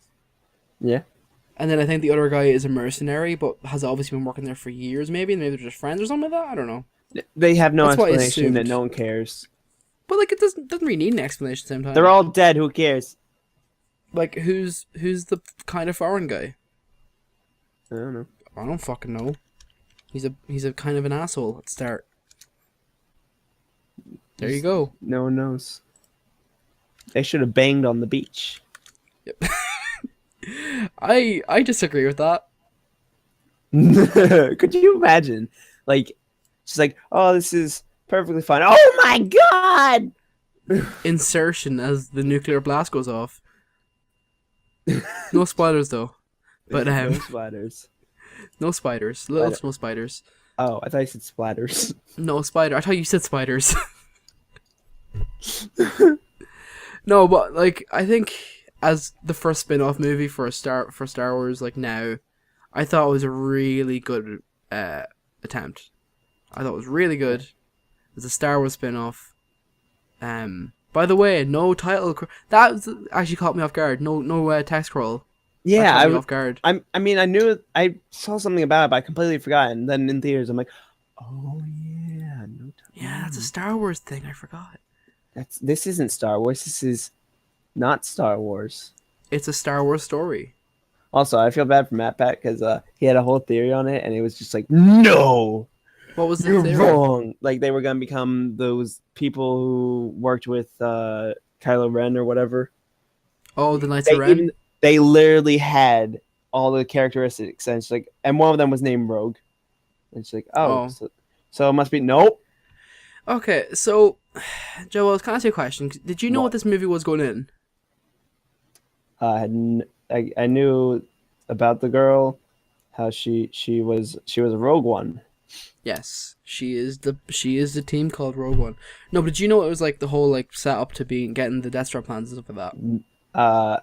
Yeah. And then I think the other guy is a mercenary, but has obviously been working there for years, maybe. And maybe they're just friends or something like that. I don't know. They have no That's what I explanation that assumed. no one cares. But like, it doesn't really need an explanation at the same time. They're all dead. Who cares? Like, who's the kind of foreign guy? I don't know. I don't fucking know. He's a kind of an asshole at the start. There you go. No one knows. They should have banged on the beach. Yep. I disagree with that. Could you imagine? Like, she's like, "Oh, this is perfectly fine." Oh my god! Insertion as the nuclear blast goes off. No spoilers though. But no spiders. No spiders. Little snow spiders. Oh, I thought you said splatters. No spider. I thought you said spiders. No, but like I think as the first spin-off movie for Star Wars, like now, I thought it was a really good attempt. I thought it was really good. It's a Star Wars spin-off. By the way, no title. That actually caught me off guard. No text crawl. Yeah, I off guard. I mean, I knew I saw something about it, but I completely forgot. And then in theaters, I'm like, oh yeah, no time. Yeah, that's a Star Wars thing. I forgot. This isn't Star Wars. This is not Star Wars. It's a Star Wars story. Also, I feel bad for Matt Pat because he had a whole theory on it, and it was just like, no, what was the you're theory? wrong. Like they were gonna become those people who worked with Kylo Ren or whatever. Oh, the Knights of Ren. They literally had all the characteristics, and it's like, and one of them was named Rogue. And it's like, oh. So it must be nope. Okay, so Joel, can I ask you a question? Did you know what this movie was going in? I knew about the girl, how she was a Rogue One. Yes, she is the team called Rogue One. No, but did you know it was like the whole like setup to getting the Death Star plans and stuff like that?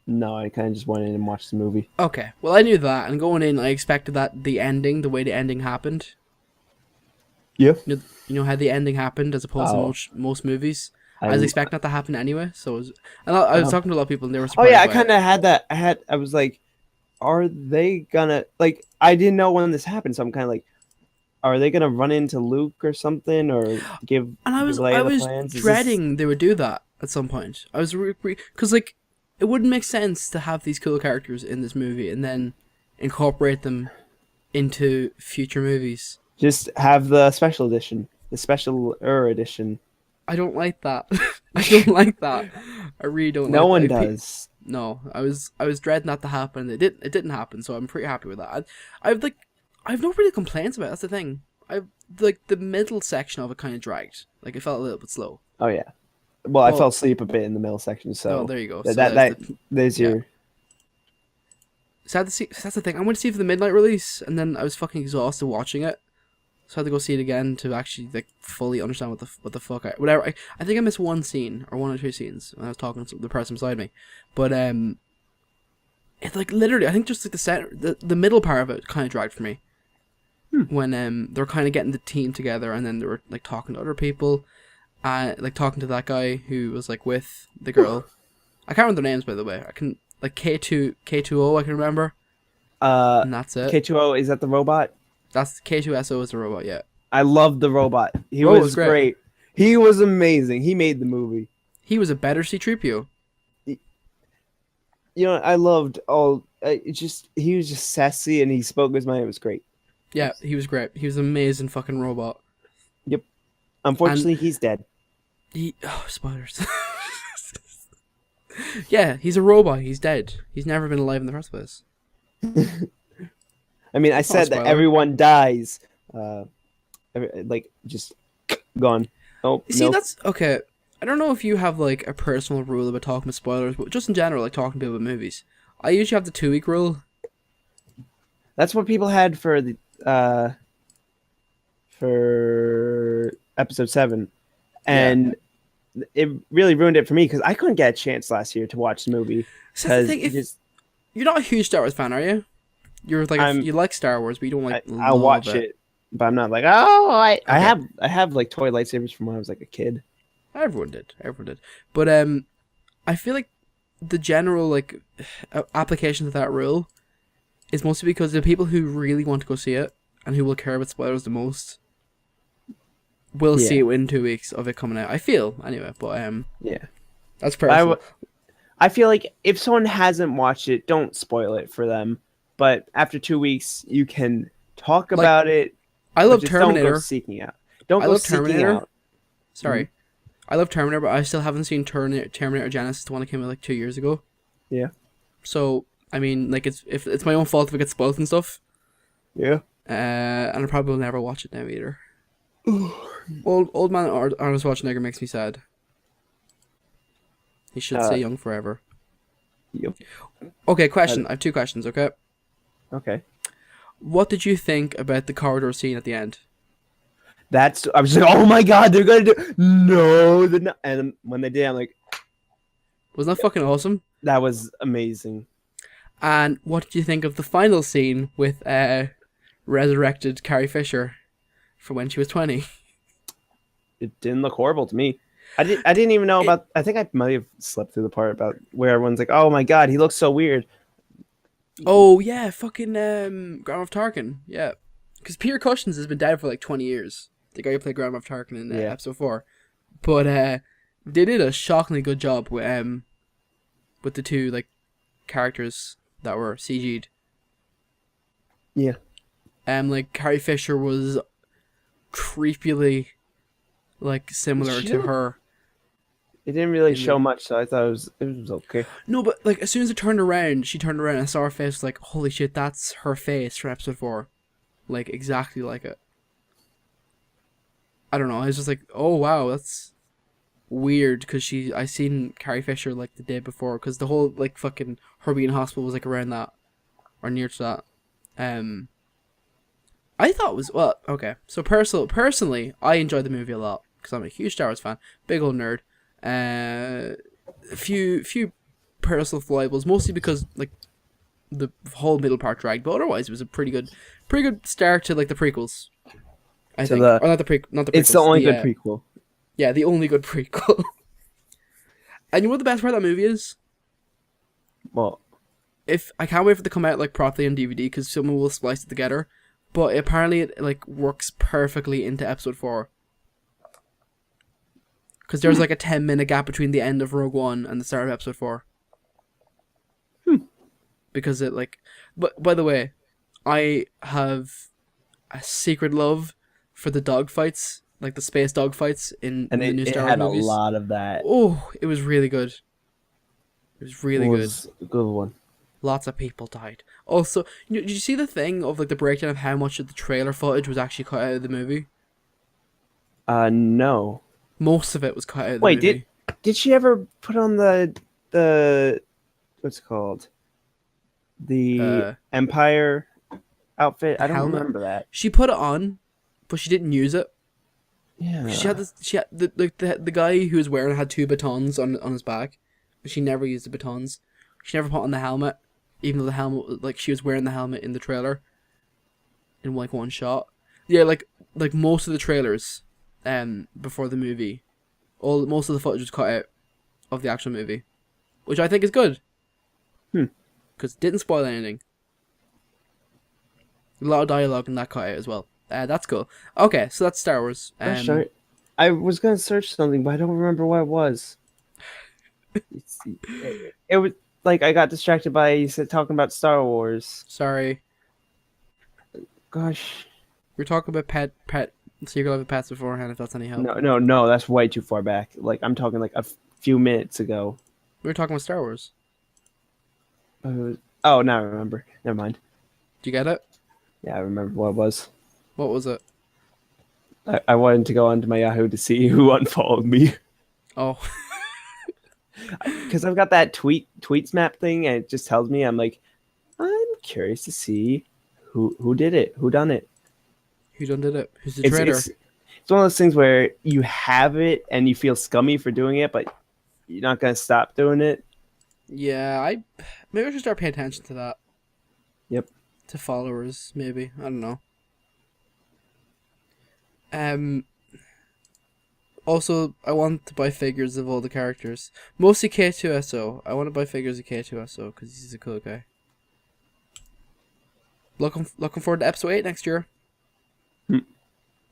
No, I kind of just went in and watched the movie. Okay, well I knew that, and going in, I expected that the way the ending happened. Yeah. You know how the ending happened as opposed to most movies. I was expecting that to happen anyway. So I was talking to a lot of people and they were surprised. Oh yeah, I kind of had that. I was like, are they gonna like? I didn't know when this happened, so I'm kind of like, are they gonna run into Luke or something, or give? And I was dreading they would do that at some point. I was because like it wouldn't make sense to have these cool characters in this movie and then incorporate them into future movies. Just have the special edition, the special edition. I don't like that. I don't like that. I really don't. No one does. No, I was dreading that to happen. It didn't happen, so I'm pretty happy with that. I've no really complaints about it. That's the thing. I like the middle section of it kind of dragged. Like it felt a little bit slow. Oh yeah. Well, I fell asleep a bit in the middle section, so there you go. There's your. So that's the thing. I went to see it for the midnight release, and then I was fucking exhausted watching it. So I had to go see it again to actually like fully understand what the fuck I think I missed one scene or one or two scenes when I was talking to the person beside me, but it's like literally I think just like the middle part of it kind of dragged for me when they're kind of getting the team together and then they were like talking to other people, like talking to that guy who was like with the girl. I can't remember their names by the way. I can like K2O I can remember. And that's it. K2O, is that the robot? That's K2SO is the robot, yeah. I loved the robot. He was great. He was amazing. He made the movie. He was a better C-3PO. You know, I loved all. He was just sassy and he spoke his mind. It was great. Yeah, he was great. He was an amazing fucking robot. Yep. Unfortunately, he's dead. Spoilers. Yeah, he's a robot. He's dead. He's never been alive in the first place. I mean, I said that everyone dies. Just gone. Oh, see, that's okay. I don't know if you have like a personal rule about talking about spoilers, but just in general, like talking to people about movies. I usually have the 2-week rule. That's what people had for the for episode 7, and it really ruined it for me because I couldn't get a chance last year to watch the movie. So the thing, you're not a huge Star Wars fan, are you? You're like you like Star Wars, but you don't like. I'll watch it, but I'm not like I have like toy lightsabers from when I was like a kid. Everyone did, but I feel like the general like application of that rule is mostly because the people who really want to go see it and who will care about spoilers the most will see it in 2 weeks of it coming out. I feel anyway, but yeah, that's personal. I feel like if someone hasn't watched it, don't spoil it for them. But after 2 weeks, you can talk about it. I love Terminator. Don't go seeking out. Don't go seeking out. Sorry. I love Terminator, but I still haven't seen Terminator Genesis, the one that came out like 2 years ago. Yeah. So, I mean, like, it's my own fault if it gets spoiled and stuff. Yeah. And I probably will never watch it now either. Old man Arnold Schwarzenegger makes me sad. He should stay young forever. Yep. Okay, question. I have 2 questions, okay? Okay. What did you think about the corridor scene at the end? I was like, oh my god, they're gonna do no, they're not. And when they did, I'm like, wasn't that fucking awesome? That was amazing. And what did you think of the final scene with resurrected Carrie Fisher from when she was 20? It didn't look horrible to me. I didn't even know about. I think I might have slept through the part about where everyone's like, "Oh my god, he looks so weird." Oh yeah, fucking Grand Moff Tarkin. Yeah, because Peter Cushings has been dead for like 20 years. The guy who played Grand Moff Tarkin in episode 4, but they did a shockingly good job with the 2 like characters that were CG'd. Yeah. Like Carrie Fisher was creepily like similar to her. It didn't really show much, so I thought it was okay. No, but like as soon as she turned around and I saw her face, was like, holy shit, that's her face from episode 4. Like exactly like it. I don't know, I was just like, oh wow, that's weird, because I seen Carrie Fisher like the day before, because the whole like fucking her being in hospital was like around that, or near to that. I thought it was, well, okay, so personally, I enjoyed the movie a lot, because I'm a huge Star Wars fan, big old nerd. A few personal foibles, mostly because like the whole middle part dragged, but otherwise it was a pretty good start to like the prequels. I think, or not the prequels. It's the only good prequel. Yeah, the only good prequel. And you know what the best part of that movie is? Well, if I can't wait for it to come out like properly on DVD, because someone will splice it together. But apparently it like works perfectly into episode 4. Because there's like a 10-minute gap between the end of Rogue One and the start of episode 4. Because it like, but by the way, I have a secret love for the dogfights, like the space dogfights in the new Star Wars movies. It had a lot of that. Oh, it was really good. It was really good. It was a good one. Lots of people died. Also, did you see the thing of like the breakdown of how much of the trailer footage was actually cut out of the movie? No. Most of it was cut out of the movie. Wait, did she ever put on the what's it called? The Empire outfit? I don't remember that. She put it on, but she didn't use it. Yeah. She had the guy who was wearing it had 2 batons on his back, but she never used the batons. She never put on the helmet, even though the helmet, like, she was wearing the helmet in the trailer in like one shot. Yeah, like most of the trailers before the movie, most of the footage was cut out of the actual movie, which I think is good. Because it didn't spoil anything. A lot of dialogue in that cut out as well. That's cool. Okay, so that's Star Wars. I was gonna search something, but I don't remember what it was. It was like I got distracted by you said talking about Star Wars. Sorry. Gosh. We're talking about pet Secret Life of Pets beforehand, if that's any help. No, that's way too far back. Like I'm talking like a few minutes ago. We were talking about Star Wars. Oh, now I remember. Never mind. Do you get it? Yeah, I remember what it was. What was it? I wanted to go onto my Yahoo to see who unfollowed me. Oh. Because I've got that tweets map thing, and it just tells me, I'm curious to see who did it, who done it. Who done did it? Who's the traitor? It's one of those things where you have it and you feel scummy for doing it, but you're not going to stop doing it. Yeah, maybe I should start paying attention to that. Yep. To followers, maybe. I don't know. Also, I want to buy figures of all the characters. Mostly K2SO. I want to buy figures of K2SO because he's a cool guy. looking forward to episode 8 next year.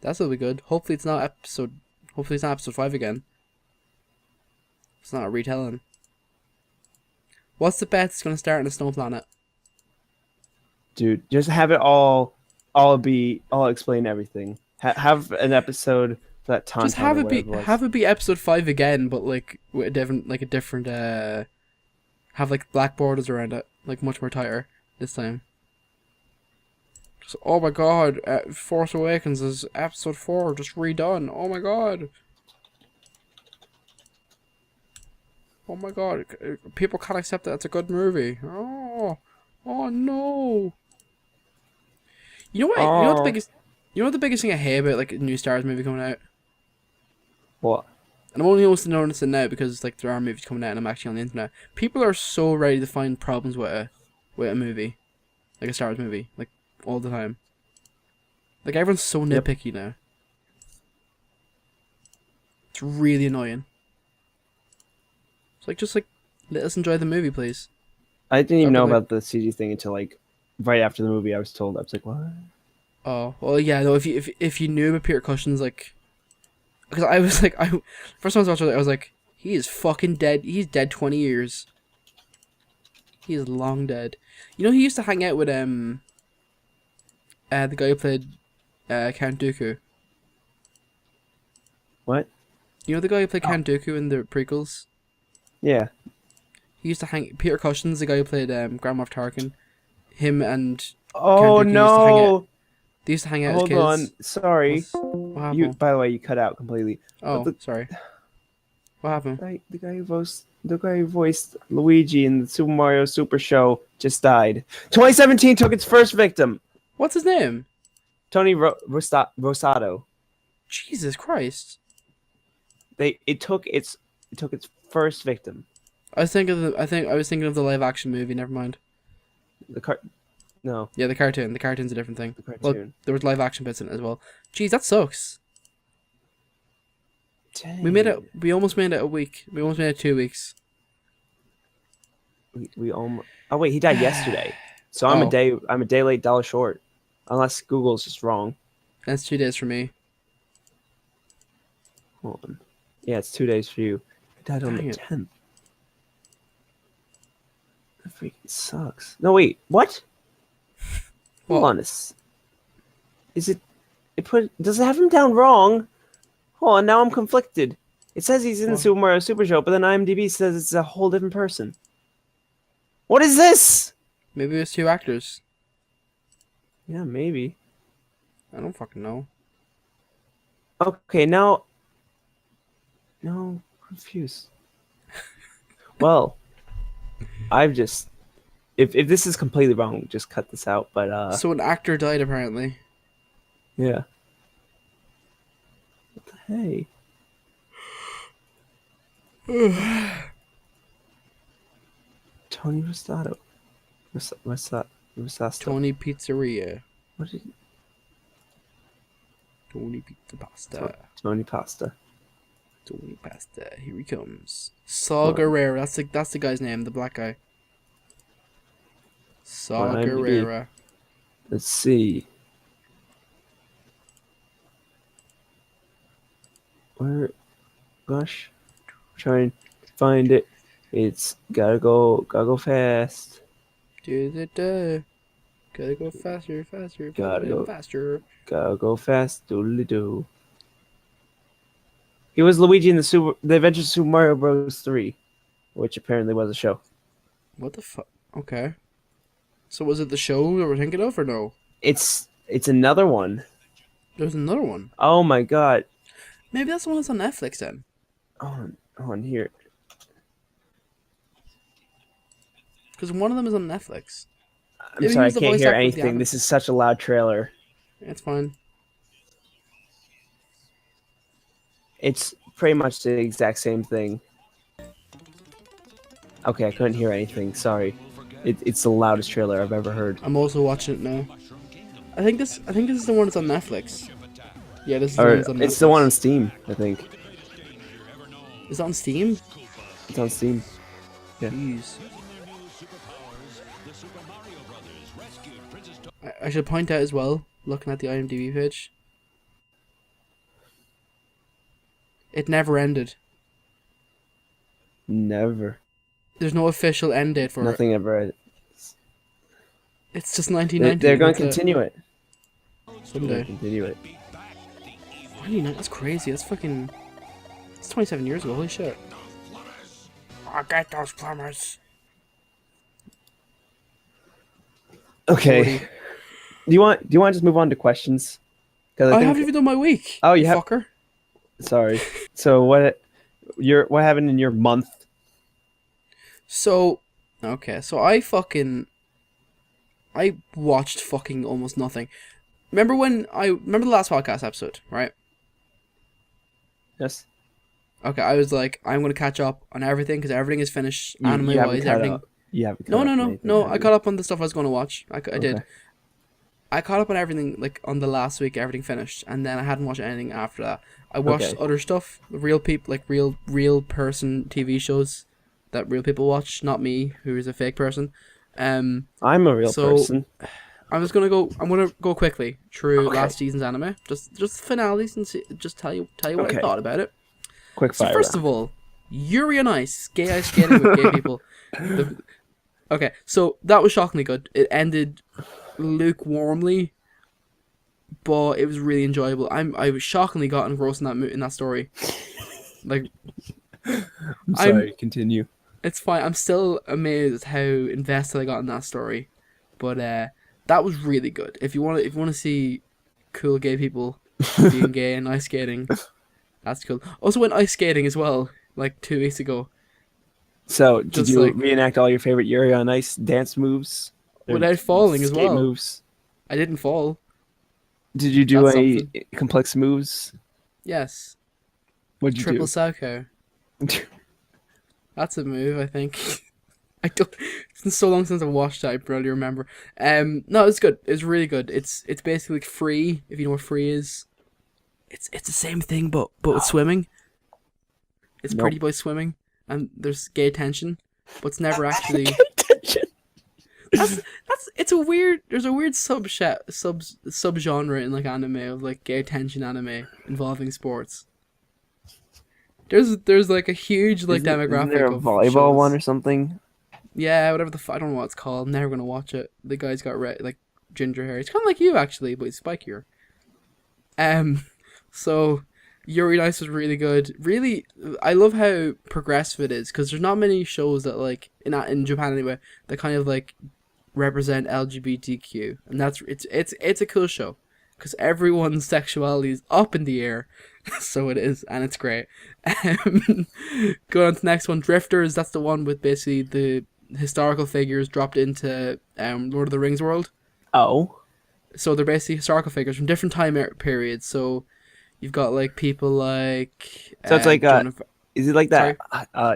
That's gonna be good. Hopefully it's not episode 5 again. It's not a retelling. What's the bet that's gonna start on a snow planet? Dude, just have it all explain everything. Have an episode for that time. Just have it be episode 5 again, but like with a different have like black borders around it, like much more tighter this time. Just, oh my god, Force Awakens is episode 4 just redone. Oh my god. Oh my god, people can't accept that it's a good movie. Oh no. You know what? You know what the biggest thing I hate about like a new Star Wars movie coming out? What? And I'm only noticing now because like there are movies coming out and I'm actually on the internet. People are so ready to find problems with a movie, like a Star Wars movie, like all the time. Like everyone's so nitpicky now. It's really annoying. It's like just let us enjoy the movie, please. I didn't even know about the CG thing until like right after the movie. I was told. I was like, what? Oh well, yeah. No, if you knew about Peter Cushing's like. Because I was like, first time I was watching it, I was like, he is fucking dead. He's dead 20 years. He is long dead. You know, he used to hang out with the guy who played Count Dooku. What? You know the guy who played Count Dooku in the prequels? Yeah. He used to hang. Peter Cushing's the guy who played Grand Moff Tarkin. Him and oh Count Dooku no. They used to hang out as Hold kids. on, sorry. What happened? By the way, you cut out completely. Oh, sorry. What happened? The guy who voiced Luigi in the Super Mario Super Show just died. 2017 took its first victim. What's his name? Tony Rosato. Jesus Christ! It took its first victim. I was thinking of the live action movie. Never mind. No. Yeah, the cartoon. The cartoon's a different thing. The cartoon. Well, there was live action bits in it as well. Jeez, that sucks. Dang. We almost made it a week. We almost made it 2 weeks. We almost. Oh wait, he died yesterday. So I'm a day late, dollar short. Unless Google's just wrong. That's 2 days for me. Hold on. Yeah, it's 2 days for you. He died on the 10th. That freaking sucks. No wait, what? Hold on. Does it have him down wrong? Hold on, now I'm conflicted. It says he's in the Super Mario Super Show, but then IMDb says it's a whole different person. What is this? Maybe it was 2 actors. Yeah, maybe. I don't fucking know. Okay, now I'm confused. Well, I've just if this is completely wrong, just cut this out. But so an actor died apparently. Yeah. What the hey? Tony Rosato. Rosato. Tony Pizzeria. What is Tony Pizza Pasta. Tony Pasta. Tony Pasta. Here he comes. Saw Gerrera. That's the guy's name, the black guy. Saw Gerrera. Let's see. Where? Gosh, trying to find it. It's gotta go fast. Gotta go faster. Gotta go faster. Gotta go fast. Doodly doo. He was Luigi in the Adventures of Super Mario Bros. 3, which apparently was a show. What the fuck? Okay. So was it the show that we're thinking of, or no? It's another one. There's another one. Oh my god. Maybe that's the one that's on Netflix then. On here. Because one of them is on Netflix. I'm sorry, I can't hear anything. This is such a loud trailer. It's fine. It's pretty much the exact same thing. Okay, I couldn't hear anything. Sorry. It's the loudest trailer I've ever heard. I'm also watching it now. I think this is the one that's on Netflix. Yeah, this is the one that's on Netflix. It's the one on Steam, I think. Is it on Steam? It's on Steam. Yeah. Jeez. I should point out as well, looking at the IMDb page, it never ended. Never. There's no official end date for Nothing ever. It's just 1990. They're going to continue it. Someday. Continue it. 99, that's crazy. That's fucking... It's 27 years ago. Holy shit. I get those plumbers. Okay. Do you want to just move on to questions? I haven't even done my week. Oh, you have. Fucker. Sorry. So what happened in your month? So, okay. So I watched fucking almost nothing. Remember the last podcast episode, right? Yes. Okay, I was like, I'm gonna catch up on everything because everything is finished, anime-wise. Everything. You haven't. No. I caught up on the stuff I was gonna watch. I did. I caught up on everything like on the last week. Everything finished, and then I hadn't watched anything after that. I watched other stuff, real people, like real person TV shows that real people watch, not me, who is a fake person. I'm a real person. I'm gonna go quickly through last season's anime, just the finales, and just tell you what I thought about it. Quick fire. So first of all, Yuri on Ice, gay ice skating with gay people. Okay, so that was shockingly good. It ended lukewarmly, but it was really enjoyable. I was shockingly got engrossed in that story. Like, I'm sorry. Continue. It's fine. I'm still amazed how invested I got in that story, but that was really good. If you want to see cool gay people being gay and ice skating, that's cool. Also went ice skating as well, like 2 weeks ago. So did you reenact all your favorite Yuri on Ice dance moves? Without falling as well. Moves? I didn't fall. Did you do any complex moves? Yes. What'd you Triple Psycho. That's a move, I think. It's been so long since I watched it, I barely remember. No, it's good. It's really good. It's basically like Free, if you know what Free is. It's the same thing, but with swimming. It's Pretty Boy swimming, and there's gay tension, but it's never actually. Gay tension. It's a weird. There's a weird subgenre in like anime of like gay tension anime involving sports. There's like a huge like demographic. Isn't there a volleyball one or something? Yeah, whatever I don't know what it's called. I'm never gonna watch it. The guy's got like ginger hair. It's kind of like you actually, but it's spikier. So Yuri on Ice was really good. Really, I love how progressive it is because there's not many shows that like in Japan anyway that kind of like represent LGBTQ, and it's a cool show because everyone's sexuality is up in the air. So it is, and it's great. Going on to the next one, Drifters. That's the one with basically the historical figures dropped into Lord of the Rings world. Oh. So they're basically historical figures from different time periods. So you've got like people like. So it's like is it like that?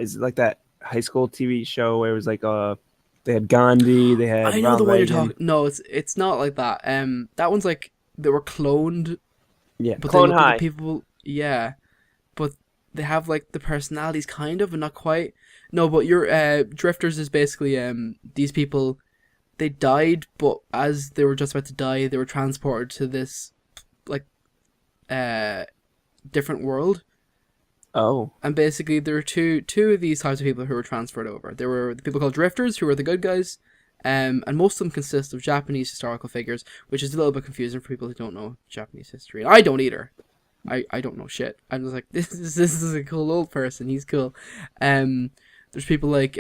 Is it like that high school TV show where it was like they had Gandhi, they had. I know the one you're talking. No, it's not like that. That one's like they were cloned. Yeah, but Clone they High. Like the people. Yeah, but they have like the personalities kind of, but not quite. No, but your Drifters is basically these people, they died, but as they were just about to die, they were transported to this like different world. Oh. And basically there were two of these types of people who were transferred over. There were the people called Drifters, who were the good guys, and most of them consist of Japanese historical figures, which is a little bit confusing for people who don't know Japanese history. And I don't either. I don't know shit. I'm just like, this is a cool old person. He's cool. There's people like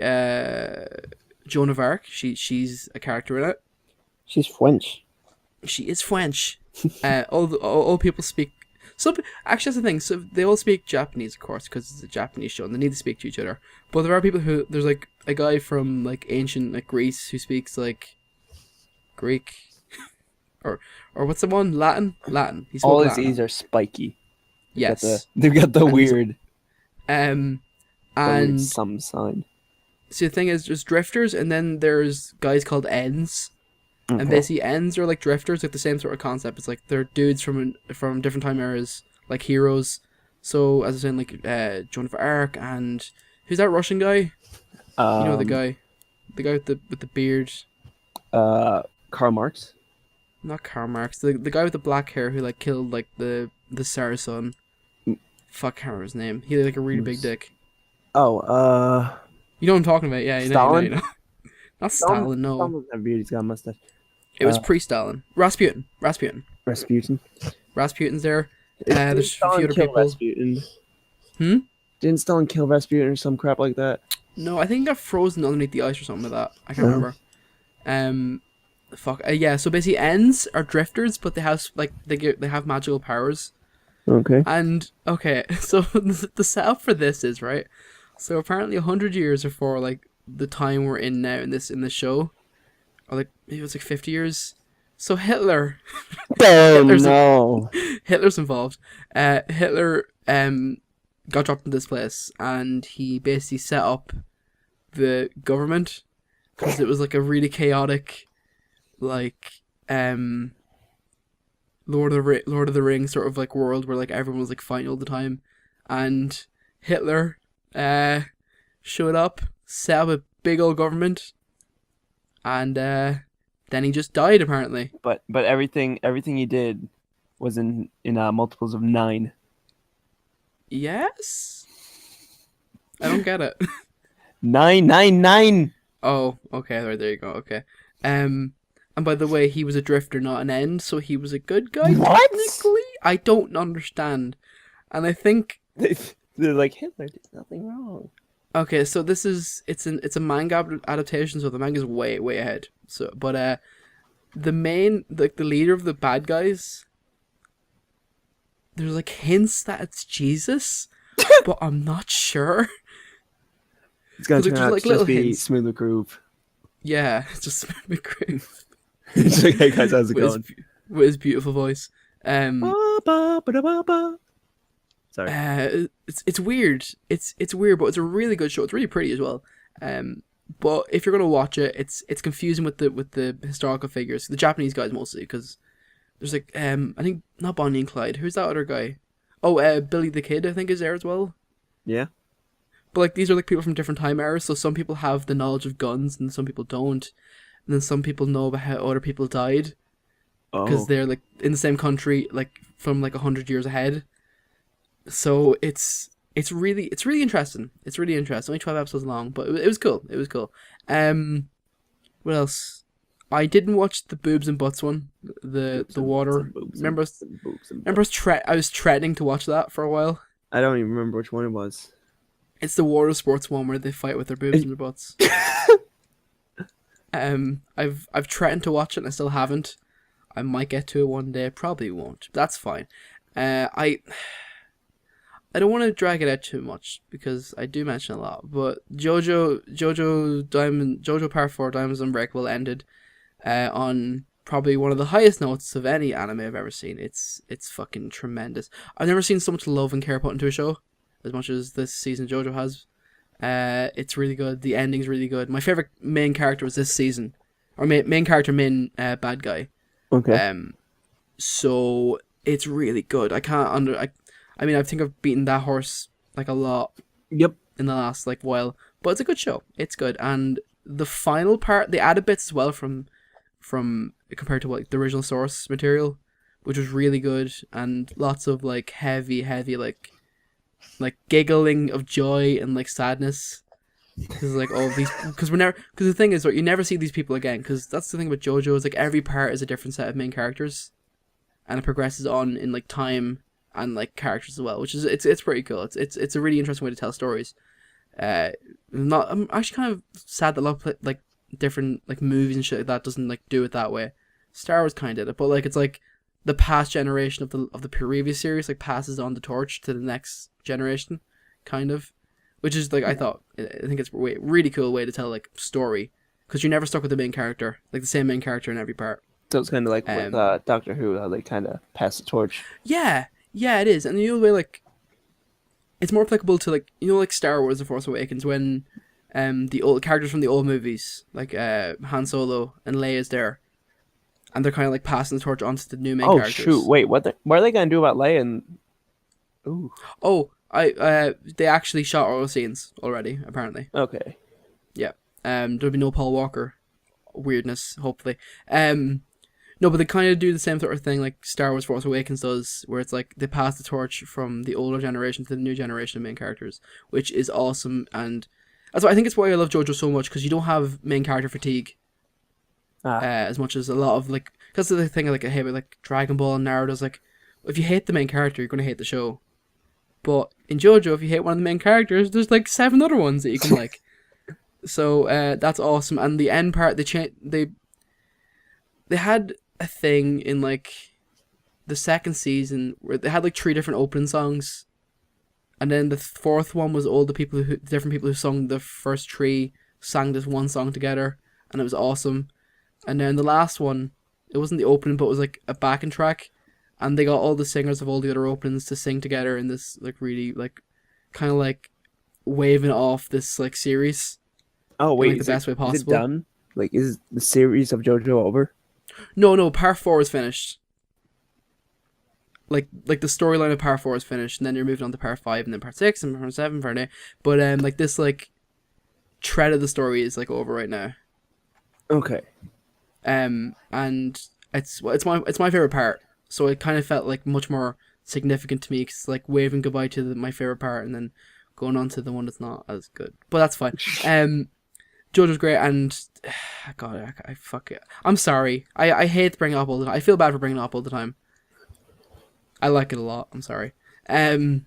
Joan of Arc. She's a character in it. She's French. She is French. All people speak. So actually, that's the thing. So they all speak Japanese, of course, because it's a Japanese show, and they need to speak to each other. But there are people who there's like a guy from like ancient like Greece who speaks like Greek. Or what's the one? Latin? He's all his Latin. E's are spiky. Yes. They've got the weird. And some sign. So the thing is, there's Drifters, and then there's guys called Ends. Okay. And basically, Ends are like Drifters, like the same sort of concept. It's like they're dudes from different time eras, like heroes. So as I was saying, like Joan of Arc, and who's that Russian guy? You know the guy with the beard. Karl Marx. Not Karl Marx. The guy with the black hair who like killed like the Tsar's son. Fuck, can't remember his name. He had like a really big dick. Oh, you know what I'm talking about? Yeah, Stalin. You know. Not Stalin, no. Stalin doesn't have a beard. He's got a mustache. It was pre-Stalin. Rasputin. Rasputin's there. There's a few other people. Rasputin? Didn't Stalin kill Rasputin or some crap like that? No, I think he got frozen underneath the ice or something like that. I can't remember. Yeah. So basically, Ents are drifters, but they have they have magical powers. Okay. And so the setup for this is right. So apparently, 100 years before like the time we're in now in this show, or like maybe it was like 50 years. So Hitler. Hitler's involved. Hitler got dropped in this place, and he basically set up the government because it was like a really chaotic, like Lord of the Rings sort of like world where like everyone was like fighting all the time, and Hitler showed up, set up a big old government, and then he just died apparently. But everything he did was in multiples of 9. Yes. I don't get it. 999. Oh, okay. There you go. Okay. And by the way, he was a drifter, not an end, so he was a good guy. What? Technically, I don't understand, and I think they're like Hitler did nothing wrong. Okay, so it's a manga adaptation, so the manga's way ahead. So, but the main the leader of the bad guys, there's like hints that it's Jesus, but I'm not sure. It's gonna turn out to just be Smooth McGroove. Yeah, it's just Smooth McGroove. It's like, hey guys, how's it going? With his beautiful voice. Sorry. It's weird. It's weird, but it's a really good show. It's really pretty as well. But if you're gonna watch it, it's confusing with the historical figures, the Japanese guys mostly, because there's like I think not Bonnie and Clyde. Who's that other guy? Oh, Billy the Kid, I think is there as well. Yeah. But like these are like people from different time eras, so some people have the knowledge of guns and some people don't, and then some people know about how other people died because they're like in the same country, like from like 100 years ahead. So it's really interesting. It's really interesting. Only 12 episodes long, but it was cool. It was cool. What else? I didn't watch the boobs and butts one. The water. Remember, I was threatening to watch that for a while. I don't even remember which one it was. It's the water sports one where they fight with their boobs and their butts. I've threatened to watch it and I still haven't. I might get to it one day. Probably won't. That's fine. I don't want to drag it out too much because I do mention a lot. But JoJo Part 4 Diamonds Unbreakable ended on probably one of the highest notes of any anime I've ever seen. It's fucking tremendous. I've never seen so much love and care put into a show as much as this season JoJo has. It's really good. The ending's really good. My favorite main character was this season, or main bad guy. Okay. So it's really good. I think I've beaten that horse like a lot. Yep. In the last like while, but it's a good show. It's good, and the final part, they added bits as well from compared to like the original source material, which was really good, and lots of like heavy like giggling of joy and like sadness. Because like all these, because the thing is, you never see these people again. Because that's the thing about JoJo is like every part is a different set of main characters, and it progresses on in like time and characters as well, which is it's pretty cool. It's a really interesting way to tell stories. I'm actually kind of sad that a lot of different movies and shit like that doesn't do it that way. Star Wars kind of did it, but it's the past generation of the previous series passes on the torch to the next generation, kind of, which is I think it's a really cool way to tell story, because you're never stuck with the main character, the same main character in every part. So it's kind of with Doctor Who, how they kind of pass the torch. Yeah, it is, and the other way it's more applicable to Star Wars: The Force Awakens, when the old characters from the old movies Han Solo and Leia is there, and they're kind of passing the torch onto the new main characters. Oh shoot! Wait, what are they gonna do about Leia and? Ooh. Oh, they actually shot all the scenes already, apparently. Okay. Yeah. There'll be no Paul Walker weirdness, hopefully. No, but they kind of do the same sort of thing like Star Wars Force Awakens does, where it's like they pass the torch from the older generation to the new generation of main characters, which is awesome. And that's why I think it's why I love JoJo so much, because you don't have main character fatigue as much as a lot of like. Because the thing like I hate with like Dragon Ball and Naruto is like, if you hate the main character, you're gonna hate the show. But in JoJo, if you hate one of the main characters, there's like 7 other ones that you can like. So that's awesome. And the end part, they had a thing in like the second season where they had like 3 different opening songs, and then the 4th one was all the different people who sung the first 3 sang this one song together, and it was awesome. And then the last one, it wasn't the opening, but it was like a backing track, and they got all the singers of all the other openings to sing together in this like really like kind of like waving off this like series. Oh wait, in, like, the best way possible. Is it done? Like, is the series of JoJo over? No, part 4 is finished. Like the storyline of part 4 is finished, and then you're moving on to part 5, and then part 6, and part 7, part 8. But like this like thread of the story is like over right now. Okay. And it's my favorite part, so it kind of felt like much more significant to me, because like waving goodbye to my favorite part, and then going on to the one that's not as good. But that's fine. JoJo's great, and God, I fuck it. I'm sorry. I hate bringing it up all the time. I feel bad for bringing it up all the time. I like it a lot. I'm sorry. I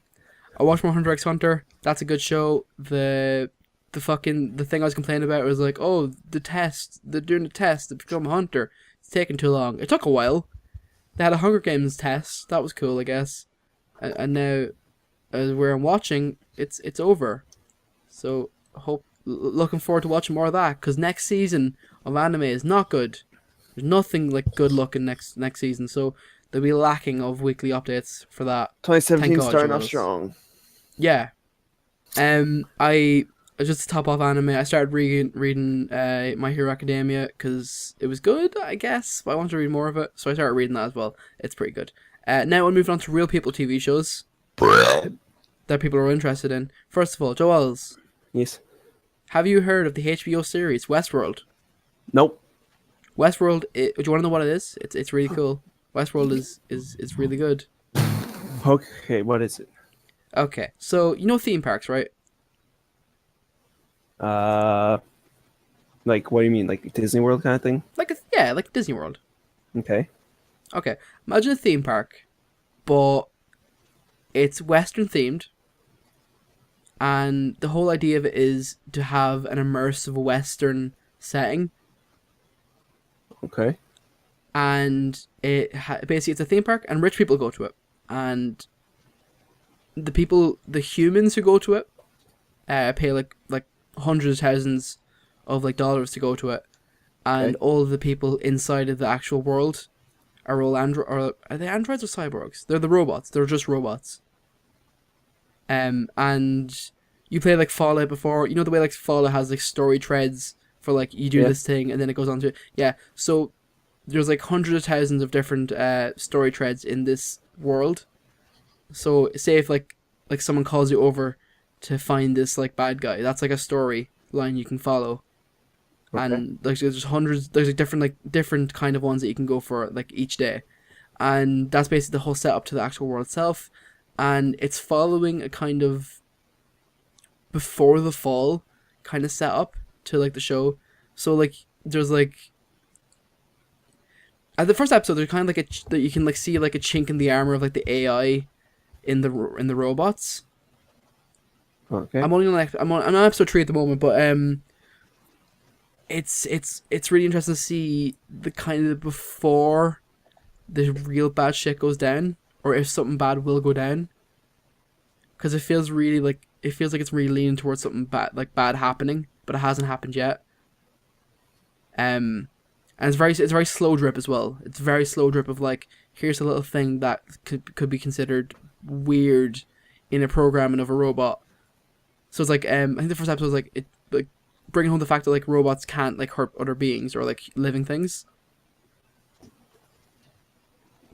watched more Hunter x Hunter. That's a good show. The thing I was complaining about was like, oh, they're doing the test to become a hunter. It's taking too long. It took a while. They had a Hunger Games test. That was cool, I guess. And now, as we're watching, it's over. So looking forward to watching more of that, because next season of anime is not good. There's nothing like good looking next season, so they'll be lacking of weekly updates for that. 2017 starting off strong. Yeah. Just to top off anime, I started reading My Hero Academia because it was good, I guess, but I wanted to read more of it, so I started reading that as well. It's pretty good. Now we're moving on to real people TV shows that people are interested in. First of all, Joels. Yes. Have you heard of the HBO series Westworld? Nope. Westworld, do you want to know what it is? It's really cool. Westworld is really good. Okay, what is it? Okay, so you know theme parks, right? Like, what do you mean? Like Disney World kind of thing? Like Disney World. Okay. Okay, imagine a theme park, but it's Western themed, and the whole idea of it is to have an immersive Western setting. Okay. And basically it's a theme park, and rich people go to it, and the humans who go to it, pay like hundreds of thousands of like dollars to go to it, and all of the people inside of the actual world are all are they androids or cyborgs? They're the robots. They're just robots. And you play like Fallout before. You know the way like Fallout has like story threads for like you do this thing and then it goes on to so there's like hundreds of thousands of different story threads in this world. So say if like someone calls you over to find this like bad guy, that's like a story line you can follow. Okay. And like there's hundreds, there's like different kind of ones that you can go for like each day, and that's basically the whole setup to the actual world itself. And it's following a kind of before the fall kind of setup to like the show. So like there's like at the first episode there's kind of like that you can like see like a chink in the armor of like the AI in the robots. Okay. I'm on episode 3 at the moment, but it's really interesting to see the kind of before the real bad shit goes down, or if something bad will go down, because it feels like it's really leaning towards something bad happening, but it hasn't happened yet. And it's very slow drip as well. It's very slow drip of like, here's a little thing that could be considered weird in a programming of a robot. So it's like I think the first episode was like bringing home the fact that like robots can't like hurt other beings or like living things.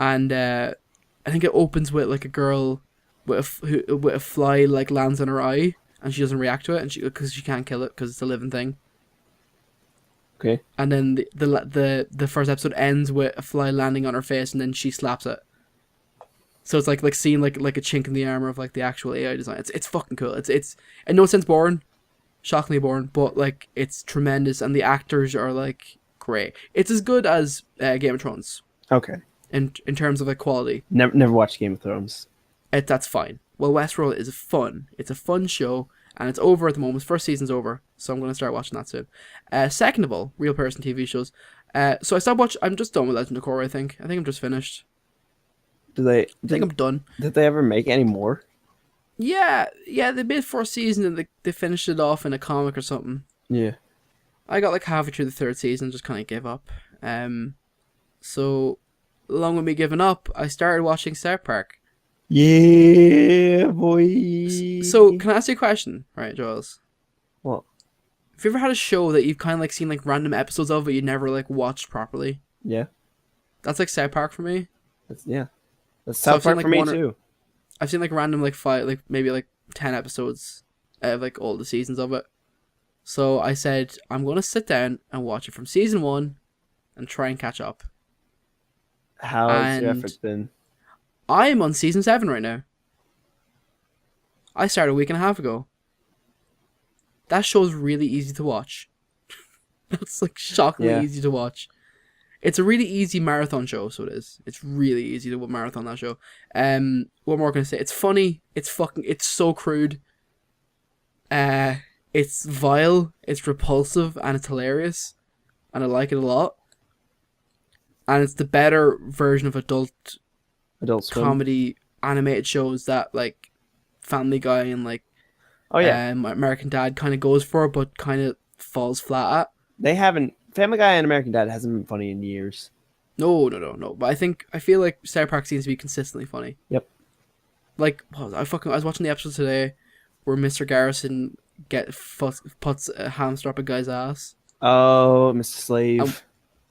And I think it opens with like a girl with a fly like lands on her eye and she doesn't react to it, and because she can't kill it because it's a living thing. Okay. And then the first episode ends with a fly landing on her face, and then she slaps it. So it's like seeing like a chink in the armor of like the actual AI design. It's fucking cool. It's in no sense boring, shockingly boring, but like it's tremendous, and the actors are like great. It's as good as Game of Thrones. Okay. In terms of like quality. Never watched Game of Thrones. That's fine. Well, Westworld is fun. It's a fun show, and it's over at the moment. First season's over, so I'm going to start watching that soon. Second of all, real person TV shows. So I stopped watching. I'm just done with Legend of Korra. I think I'm just finished. I think I'm done. Did they ever make any more? Yeah. They made 4th season, and they finished it off in a comic or something. Yeah. I got like halfway through the 3rd season, and just kind of gave up. So along with me giving up, I started watching South Park. Yeah, boy. So, can I ask you a question, right, Giles? What? Have you ever had a show that you've kind of like seen like random episodes of, but you never like watched properly? Yeah. That's like South Park for me. That's South Park for me too. I've seen like random like 5, like maybe like 10 episodes of like all the seasons of it. So I said I'm gonna sit down and watch it from season 1 and try and catch up. How's your efforts been? I am on season 7 right now. I started a week and a half ago. That show is really easy to watch. That's like shockingly easy to watch. It's a really easy marathon show, so it is. It's really easy to marathon that show. What more can I say? It's funny. It's so crude. It's vile. It's repulsive, and it's hilarious, and I like it a lot. And it's the better version of adult Swim comedy animated shows that like Family Guy and like American Dad kind of goes for, but kind of falls flat at. They haven't. Family Guy and American Dad hasn't been funny in years. No. But I feel like South Park seems to be consistently funny. Yep. Like I was watching the episode today where Mr. Garrison puts a hamster up a guy's ass. Oh, Mr. Slave.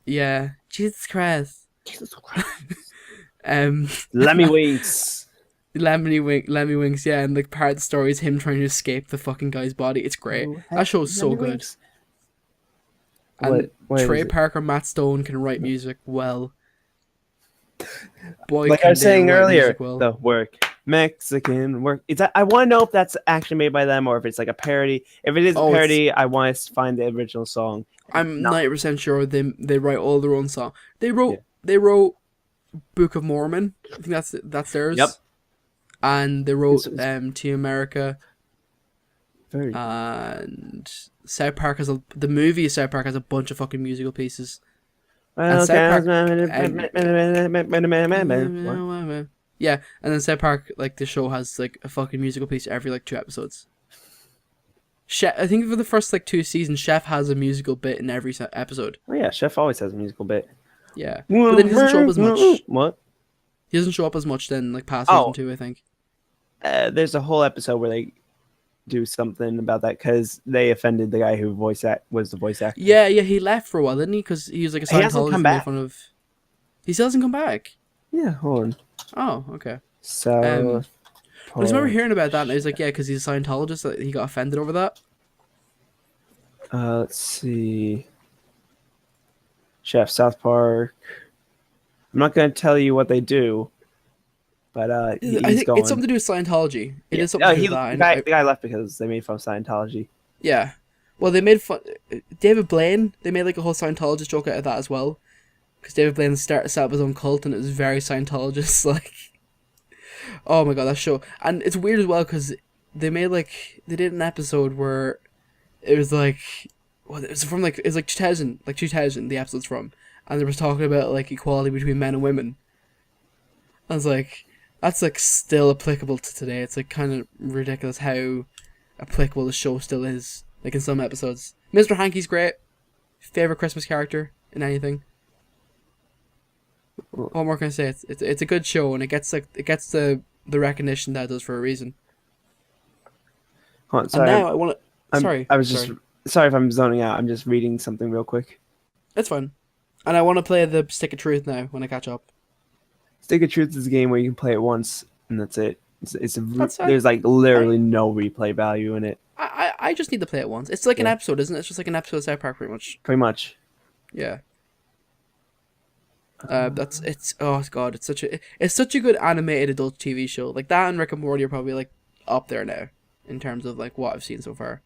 Yeah. Jesus Christ. Lemmy Winks. Lemmy Winks, yeah, and like part of the story is him trying to escape the fucking guy's body. It's great. That show is so good. Winks. And Trey Parker, Matt Stone can write music well. Boy, like I was saying earlier, the work. Mexican work. I want to know if that's actually made by them or if it's like a parody. If it is a parody, I want to find the original song. I'm 90% sure they write all their own song. They wrote Book of Mormon. I think that's theirs. Yep. And they wrote Team America. Very. And South Park the movie South Park has a bunch of fucking musical pieces. Well, yeah, and then South Park, like the show has like a fucking musical piece every like 2 episodes. Chef, I think for the first like 2 seasons, Chef has a musical bit in every episode. Oh yeah, Chef always has a musical bit. Yeah, but then he doesn't show up as much. What? He doesn't show up as much then like past season 2, I think. There's a whole episode where they do something about that because they offended the guy who was the voice actor. Yeah, he left for a while, didn't he? Because he was like a Scientologist. He hasn't come back. He still hasn't come back. Yeah, hold on. Oh, okay. So, I just remember hearing about that, and I was like, yeah, because he's a Scientologist, that he got offended over that. Let's see. Chef, South Park. I'm not going to tell you what they do, but I think going. It's something to do with Scientology. It is something to do with that. The guy left because they made fun of Scientology. Yeah. Well, they made fun... David Blaine, they made like a whole Scientologist joke out of that as well. Because David Blaine set up his own cult, and it was very Scientologist, like... Oh my god, that show. And it's weird as well, because they did an episode where it was like... Well, it was from like... It was like 2000, the episode's from. And they were talking about like equality between men and women. I was like... That's like still applicable to today. It's like kind of ridiculous how applicable the show still is. Like in some episodes. Mr. Hankey's great. Favorite Christmas character in anything. What more can I say? It's a good show, and it gets the recognition that it does for a reason. Hold on, sorry. And now I want to. Sorry. Sorry if I'm zoning out. I'm just reading something real quick. That's fine. And I want to play the Stick of Truth now when I catch up. Stick of Truth is a game where you can play it once and that's it. There's like literally no replay value in it. I just need to play it once. It's like an episode, isn't it? It's just like an episode of South Park, pretty much. Pretty much. Yeah. It's such a good animated adult TV show. Like that and Rick and Morty are probably like up there now in terms of like what I've seen so far.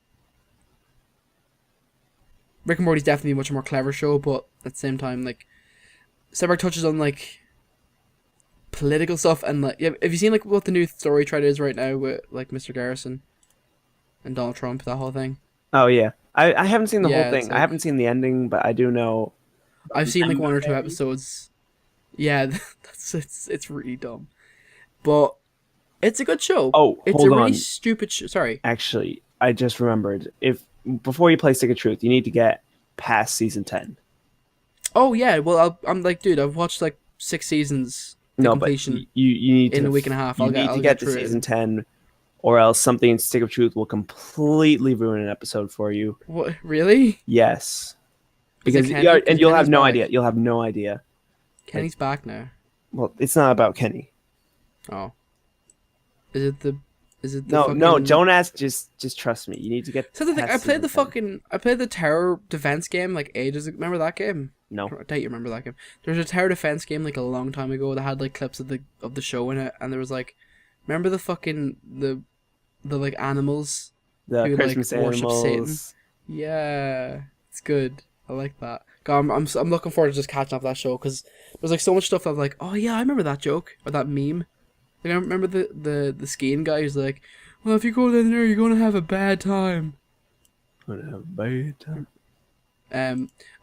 Rick and Morty's definitely a much more clever show, but at the same time, like South Park touches on like political stuff and like have you seen like what the new story thread is right now with like Mr. Garrison and Donald Trump, that whole thing? Oh yeah, I haven't seen the whole thing. Like, I haven't seen the ending, but I do know. I've seen like one or two episodes. Yeah, it's really dumb, but it's a good show. Oh, it's hold a really on. stupid show. Sorry. Actually, I just remembered. If before you play Stick of Truth, you need to get past season 10. Oh yeah, well I'm like, dude, I've watched like 6 seasons. Completion but you need to in a week and a half. I'll get to season 10, or else something in Stick of Truth will completely ruin an episode for you. What? Really? Yes. Because you'll have no idea. You'll have no idea. Kenny's back now. Well, it's not about Kenny. Oh. Is it the No, don't ask. Just trust me. You need to get. So the thing, I played the tower defense game like ages ago. Remember that game? No. I doubt you remember that game. There was a tower defense game like a long time ago that had like clips of the show in it, and there was like, remember the fucking the like animals, the who, Christmas like, worship animals. Satan. Yeah, it's good. I like that. God, I'm looking forward to just catching up that show because there's like so much stuff that I'm like, oh yeah, I remember that joke or that meme. Like I remember the skiing guy who's like, well, if you go down there, you're gonna have a bad time. Gonna have a bad time.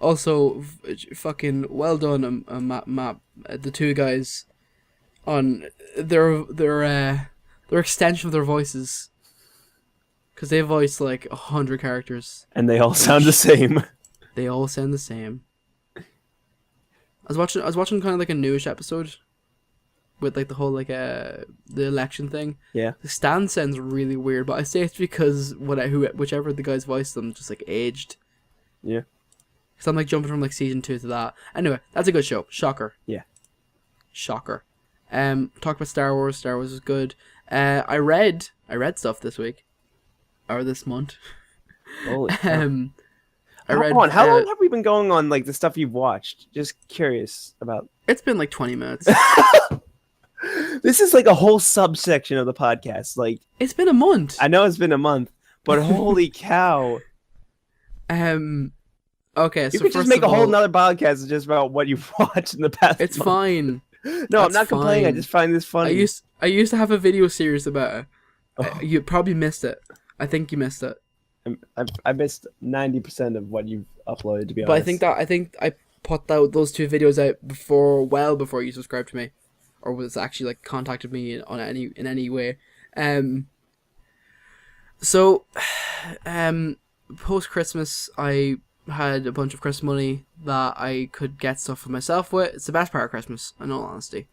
Also, fucking well done, Matt, the two guys, on their extension of their voices, because they voice like 100 characters, and they all sound the same. They all sound the same. I was watching kind of like a newish episode, with like the whole like the election thing. Yeah. The Stan sounds really weird, but I say it's because whichever the guys voiced them just like aged. Yeah. Because I'm like jumping from like season 2 to that. Anyway, that's a good show. Shocker. Yeah. Shocker. Talk about Star Wars. Star Wars is good. I read stuff this week, or this month. Holy I read. How long have we been going on like the stuff you've watched? Just curious about. It's been like 20 minutes. This is like a whole subsection of the podcast. Like it's been a month. I know it's been a month, but holy cow! Okay, so you could just make a whole nother podcast just about what you've watched in the past. It's month. fine. No, I'm not complaining. I just find this funny. I used to have a video series about it. Oh. You probably missed it. I think you missed it. I missed 90% of what you've uploaded, to be honest. But I think I put those 2 videos out well before you subscribed to me, or was actually like contacted me in any way. So, post Christmas, I had a bunch of Christmas money that I could get stuff for myself with. It's the best part of Christmas, in all honesty.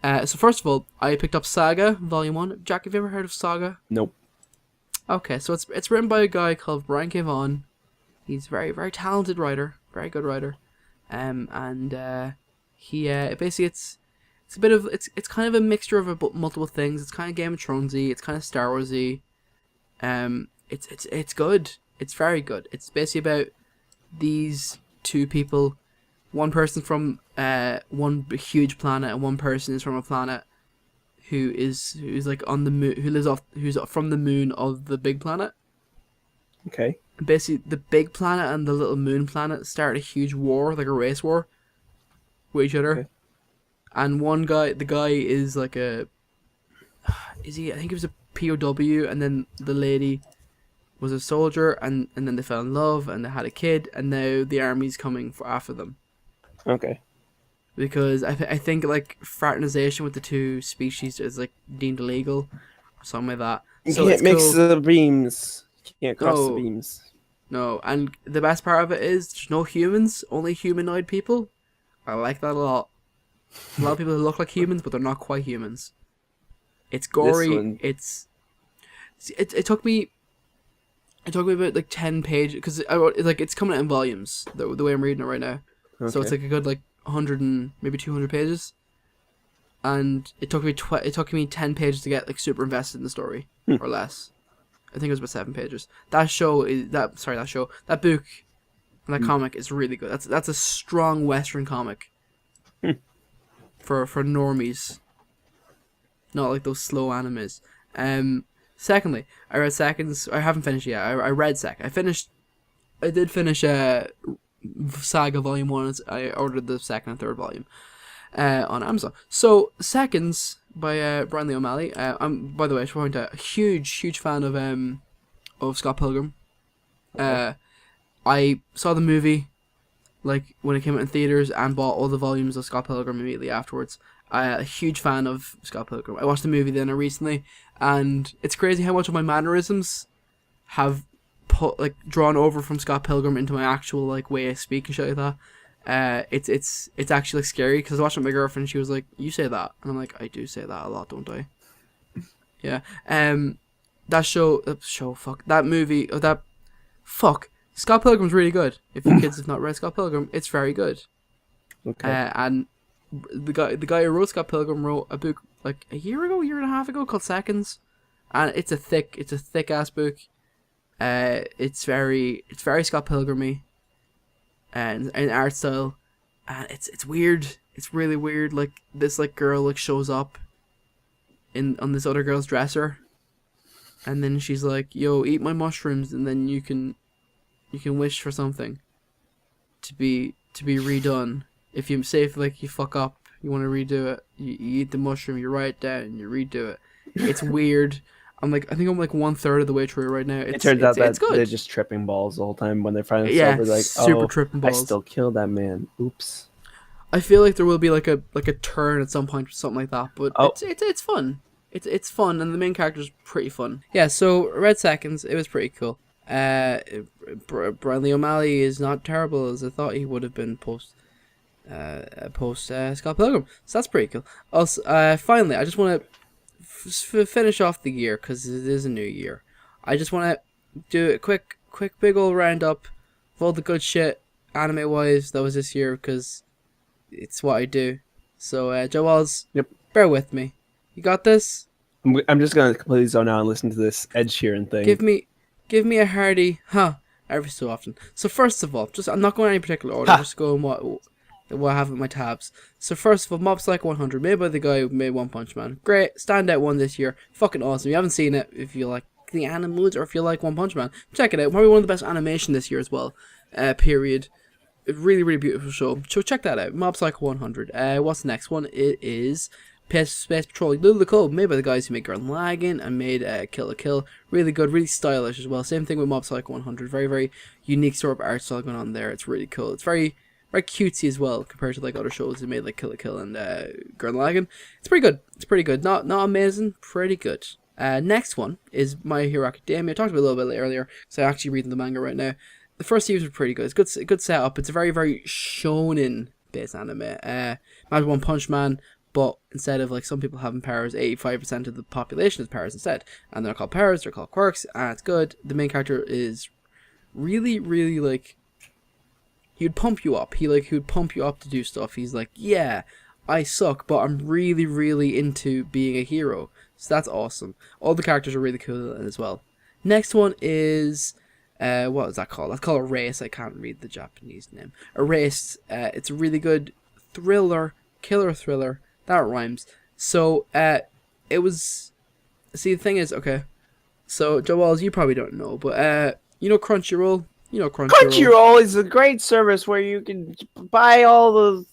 So first of all, I picked up Saga Volume 1. Jack, have you ever heard of Saga? Nope. Okay, so it's written by a guy called Brian K. Vaughan. He's a very, very talented writer, very good writer. He basically it's a bit of it's kind of a mixture of multiple things. It's kind of Game of Thronesy, it's kind of Star Warsy. It's good. It's very good. It's basically about these 2 people. One person from one huge planet, and one person is from a planet who's like on the moon, who's from the moon of the big planet. Okay. And basically, the big planet and the little moon planet start a huge war, like a race war, with each other. Okay. And the guy is like I think he was a POW, and then the lady was a soldier, and then they fell in love, and they had a kid, and now the army's coming after them. Okay. Because I think like fraternization with the 2 species is like deemed illegal, or something like that. So you can't mix the beams. You can't cross the beams. No, and the best part of it is there's no humans, only humanoid people. I like that a lot. A lot of people who look like humans, but they're not quite humans. It's gory. It took me about like 10 pages because it's coming out in volumes. The way I'm reading it right now, so it's like a good like 100 and maybe 200 pages, and it took me 10 pages to get like super invested in the story or less. I think it was about 7 pages. That book And that comic is really good. That's a strong Western comic. for normies. Not like those slow animes. Secondly, I read Seconds. I haven't finished yet. I read I did finish Saga Volume 1. I ordered the second and third volume on Amazon. So, Seconds by Brian Lee O'Malley. By the way, I should point out, a huge fan of Scott Pilgrim. Okay. I saw the movie like when it came out in theaters and bought all the volumes of Scott Pilgrim immediately afterwards. A huge fan of Scott Pilgrim. I watched the movie then recently, and it's crazy how much of my mannerisms have drawn over from Scott Pilgrim into my actual like way I speak and shit like that. It's actually like, scary because I was watching with my girlfriend and she was like, "You say that," and I'm like, "I do say that a lot, don't I?" Yeah. Scott Pilgrim's really good. If you kids have not read Scott Pilgrim, it's very good. Okay. And the guy who wrote Scott Pilgrim wrote a book like a year and a half ago called Seconds, and it's a thick ass book. It's very Scott Pilgrim-y, and art style, and it's weird. It's really weird. Like this like girl like shows up on this other girl's dresser, and then she's like, "Yo, eat my mushrooms, and then you can wish for something to be redone. If you you fuck up, you want to redo it, you eat the mushroom, you write it down, and you redo it." It's weird. I think I'm like 1/3 of the way through right now. It turns out that they're just tripping balls the whole time when they're finally sober. Like, super tripping balls. I still killed that man. Oops. I feel like there will be like a turn at some point or something like that, but it's fun. It's fun, and the main character's pretty fun. Yeah, so read Seconds. It was pretty cool. Brian Lee O'Malley is not terrible as I thought he would have been post Scott Pilgrim, so that's pretty cool. Also, finally, I just want to finish off the year because it is a new year. I just want to do a quick big old roundup of all the good shit anime wise that was this year because it's what I do. So Jawaddles, yep, bear with me. You got this? I'm just gonna completely zone out and listen to this Ed Sheeran thing. Give me a hearty every so often. So first of all, I'm not going in any particular order. I'm just going what I have in my tabs. So first of all, Mob Psycho 100, made by the guy who made One Punch Man. Great, standout one this year. Fucking awesome. If you haven't seen it, if you like the animes or if you like One Punch Man, check it out. Probably one of the best animation this year as well. Period. A really, really beautiful show. So check that out. Mob Psycho 100. What's the next one? It is Space Patrol Little Code, made by the guys who made Gurren Lagann and made Kill la Kill. Really good, really stylish as well. Same thing with Mob Psycho 100. Very, very unique sort of art style going on there. It's really cool. It's very cutesy as well compared to like other shows that made like Kill la Kill and Gurren Lagann. It's pretty good. Not amazing, pretty good. Next one is My Hero Academia. I talked about it a little bit earlier, so I'm actually reading the manga right now. The first series was pretty good. It's good setup. It's a very, very shonen based anime. Imagine One Punch Man, but instead of like some people having powers, 85% of the population has powers instead. And they're not called powers, they're called quirks, and it's good. The main character is really, really like, he'd pump you up. He would pump you up to do stuff. He's like, yeah, I suck, but I'm really, really into being a hero. So that's awesome. All the characters are really cool as well. Next one is, what is that called? That's called Erased. I can't read the Japanese name. Erased. It's a really good killer thriller. That rhymes. So, it was... See, the thing is, okay. So, Jawaddles, you probably don't know, but, you know Crunchyroll? You know Crunchyroll. Crunchyroll is a great service where you can buy all the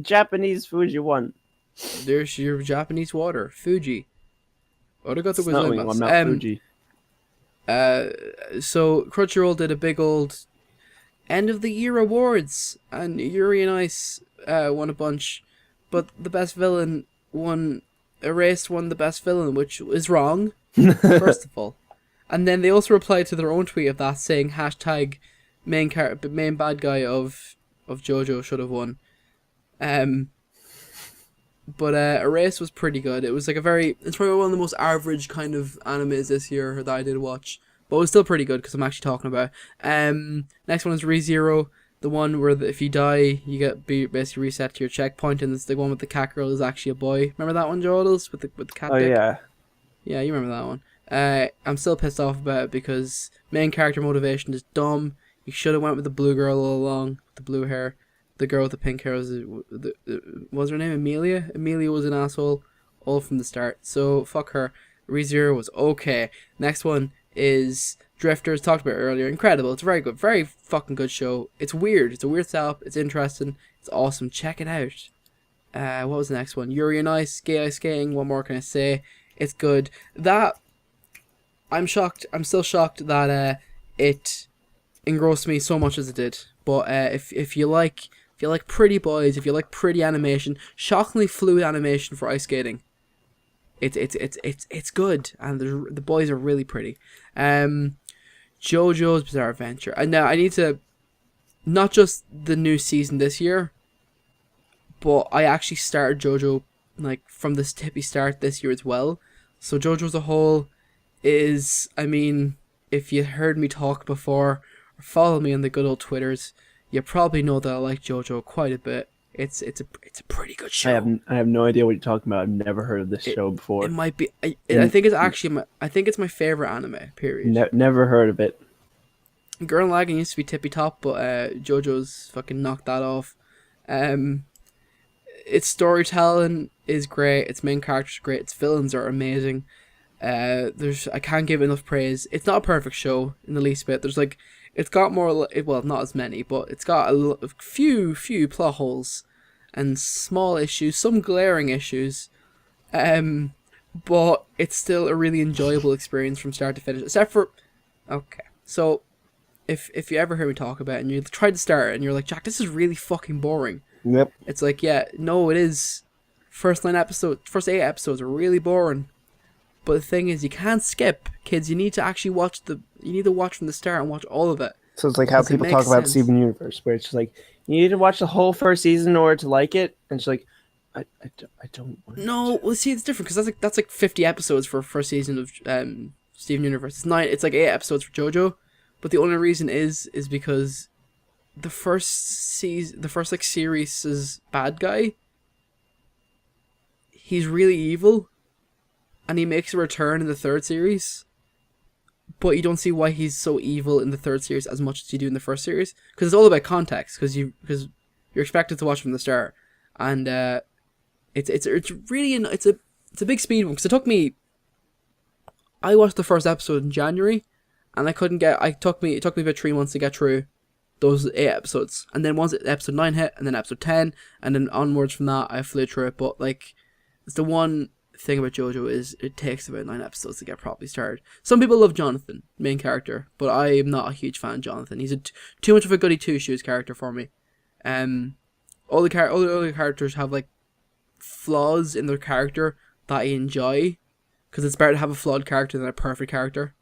Japanese food you want. There's your Japanese water. Fuji. Arigato gozaimasu. I'm not Fuji. So, Crunchyroll did a big old end of the year awards, and Yuri and Ice won a bunch. But the best villain Erased won the best villain, which is wrong, first of all. And then they also replied to their own tweet of that saying hashtag main bad guy of JoJo should have won. But Erased was pretty good. It was like it's probably one of the most average kind of animes this year that I did watch. But it was still pretty good because I'm actually talking about. Next one is ReZero. The one where if you die, you get basically reset to your checkpoint, and it's the one with the cat girl is actually a boy. Remember that one, Jawaddles, with the cat? Oh, dick? yeah. Yeah, you remember that one. I'm still pissed off about it because main character motivation is dumb. You should have went with the blue girl all along, the blue hair. The girl with the pink hair was her name Amelia? Amelia was an asshole all from the start. So fuck her. ReZero was okay. Next one is Drifters, talked about earlier. Incredible. It's very good. Very fucking good show. It's weird. It's a weird setup. It's interesting. It's awesome. Check it out. What was the next one? Yuri on Ice, Gay Ice Skating. What more can I say? It's good. I'm shocked. I'm still shocked that it engrossed me so much as it did. But if you like pretty boys, if you like pretty animation, shockingly fluid animation for ice skating, it's good, and the boys are really pretty. JoJo's Bizarre Adventure. And now I need to, not just the new season this year, but I actually started JoJo like from this tippy start this year as well. So JoJo as a whole is, I mean, if you heard me talk before or follow me on the good old Twitters, you probably know that I like JoJo quite a bit. It's a pretty good show. I have no idea what you're talking about. I've never heard of this show before. It might be. I think it's actually I think it's my favorite anime. Period. Never heard of it. Gurren Lagann used to be tippy top, but JoJo's fucking knocked that off. Its storytelling is great. Its main characters are great. Its villains are amazing. I can't give enough praise. It's not a perfect show in the least bit. There's like, it's got more, well, not as many, but it's got a few plot holes and small issues, some glaring issues. But it's still a really enjoyable experience from start to finish. Except for, okay, so if you ever hear me talk about it and you try to start it and you're like, Jack, this is really fucking boring. Yep. It's like, yeah, no, it is. First 8 episodes are really boring. But the thing is, you can't skip, kids. You need to actually watch from the start and watch all of it. So it's like how people talk about Steven Universe, where it's just like, you need to watch the whole first season in order to like it. And it's like, I don't want No, well, see, it's different, because that's like 50 episodes for a first season of Steven Universe. It's like 8 episodes for JoJo. But the only reason is because the first series' bad guy, he's really evil. And he makes a return in the third series, but you don't see why he's so evil in the third series as much as you do in the first series, because it's all about context. Because you're expected to watch from the start, and it's a big speed one. Because it took me about 3 months to get through those 8 episodes, and then once episode 9 hit, and then episode 10, and then onwards from that, I flew through it. But like, it's the one thing about JoJo is it takes about 9 episodes to get properly started. Some people love Jonathan, main character, but I am not a huge fan of Jonathan. He's too much of a goody two shoes character for me. All the other characters have like flaws in their character that I enjoy, because it's better to have a flawed character than a perfect character.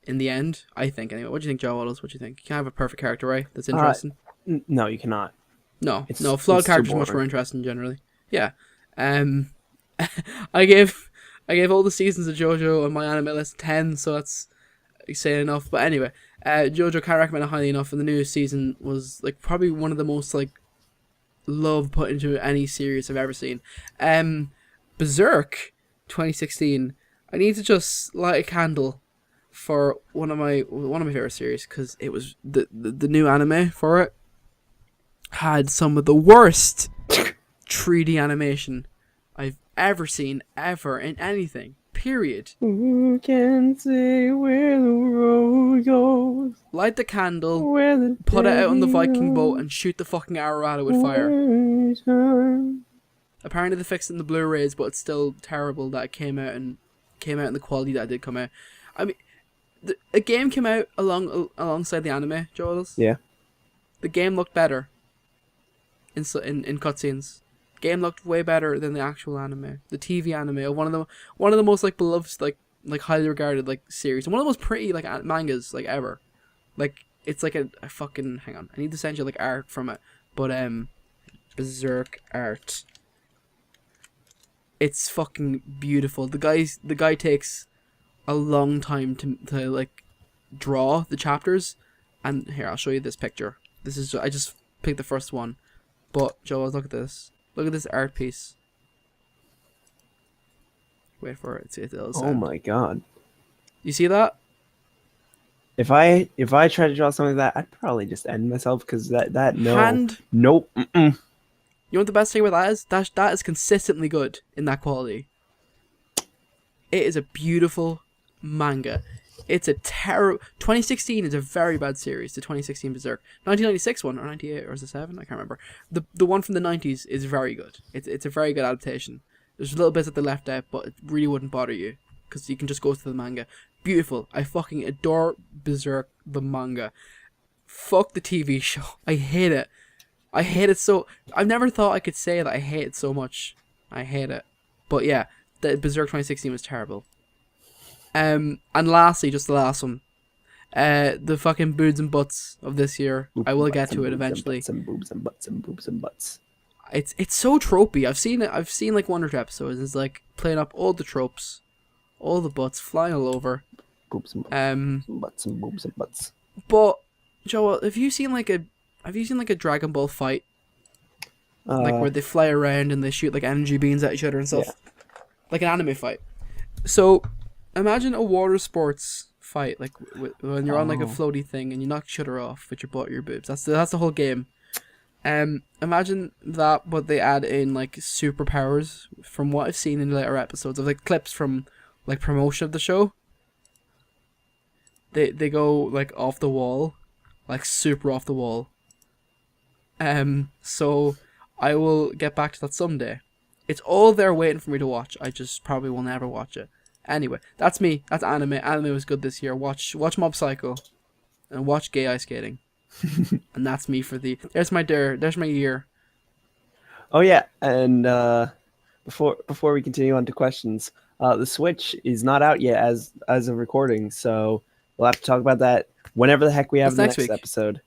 In the end, I think. Anyway, what do you think, Jawaddles? What do you think? You can't have a perfect character, right? That's interesting. No, you cannot. No, flawed characters are much more interesting generally. Yeah. I gave all the seasons of JoJo on my anime list 10, so that's saying enough. But anyway, JoJo, can't recommend it highly enough. And the newest season was like probably one of the most like love put into any series I've ever seen. Berserk 2016. I need to just light a candle for one of my favorite series, because it was the new anime for it had some of the worst 3D animation I've ever seen in anything. Period. Who can say where the road goes? Light the candle, put it out on the Viking boat, and shoot the fucking arrow at it with fire. Apparently they fixed it in the Blu-rays, but it's still terrible that it came out in the quality that it did come out. I mean, a game came out alongside the anime, Jawaddles. Yeah. The game looked better in cutscenes. Game looked way better than the actual anime, the TV anime of one of the most like beloved, like highly regarded like series, and one of the most pretty like mangas like ever. Like, it's like a fucking, hang on, I need to send you like art from it, but Berserk art. It's fucking beautiful. The guy takes a long time to like draw the chapters, and here I'll show you this picture. I just picked the first one, but Joe, look at this. Look at this art piece. Wait for it. See it. Oh my god! You see that? If I tried to draw something like that, I'd probably just end myself because Hand. Nope. Mm-mm. You know what the best thing about that is? That is consistently good in that quality. It is a beautiful manga. It's a terrible... 2016 is a very bad series, the 2016 Berserk. 1996 one, or 98, or is it 7? I can't remember. The one from the 90s is very good. It's a very good adaptation. There's little bits that they left out, but it really wouldn't bother you. Because you can just go to the manga. Beautiful. I fucking adore Berserk, the manga. Fuck the TV show. I hate it. I hate it so... I've never thought I could say that I hate it so much. I hate it. But yeah, the Berserk 2016 was terrible. And lastly, just the last one. The fucking boobs and butts of this year. I will get to it eventually. Some boobs and butts and boobs and butts. It's so tropey. I've seen it. I've seen like one or two episodes. It's like playing up all the tropes, all the butts flying all over. Boobs and butts. Butts and boobs and butts. But Joe, have you seen like a Dragon Ball fight? Like where they fly around and they shoot like energy beams at each other and stuff. Yeah. Like an anime fight. So imagine a water sports fight, like when you're on like a floaty thing and you knock each other off with your butt or your boobs. That's the whole game. Imagine that, but they add in like superpowers from what I've seen in later episodes of like clips from like promotion of the show. They go like off the wall, like super off the wall. So I will get back to that someday. It's all there waiting for me to watch. I just probably will never watch it. Anyway, that's me. That's anime. Anime was good this year. Watch Mob Psycho, and watch Gay Ice Skating. And that's me for the... There's my year. Oh yeah, and before we continue on to questions, the Switch is not out yet as of recording, so we'll have to talk about that whenever the heck we have the next episode.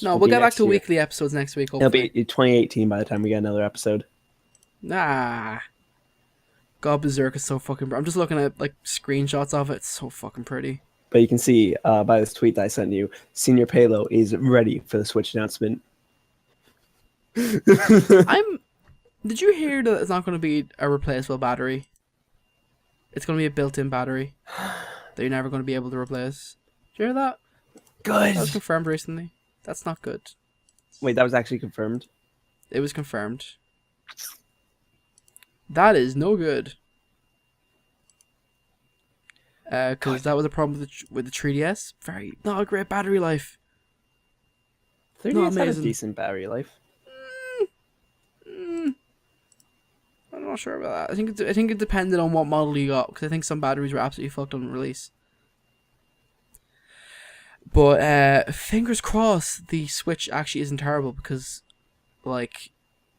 No, we'll get back to weekly episodes next week. Hopefully. It'll be 2018 by the time we get another episode. Nah. God, Berserk is so fucking... I'm just looking at like screenshots of it. It's so fucking pretty. But you can see by this tweet that I sent you, Senior Palo is ready for the Switch announcement. Did you hear that it's not going to be a replaceable battery? It's going to be a built-in battery that you're never going to be able to replace. Did you hear that? Good. That was confirmed recently. That's not good. Wait, that was actually confirmed? It was confirmed. That is no good. Because that was a problem with the 3DS. Not a great battery life. 3DS had a decent battery life. I'm not sure about that. I think it depended on what model you got, because I think some batteries were absolutely fucked on release. But fingers crossed, the Switch actually isn't terrible, because like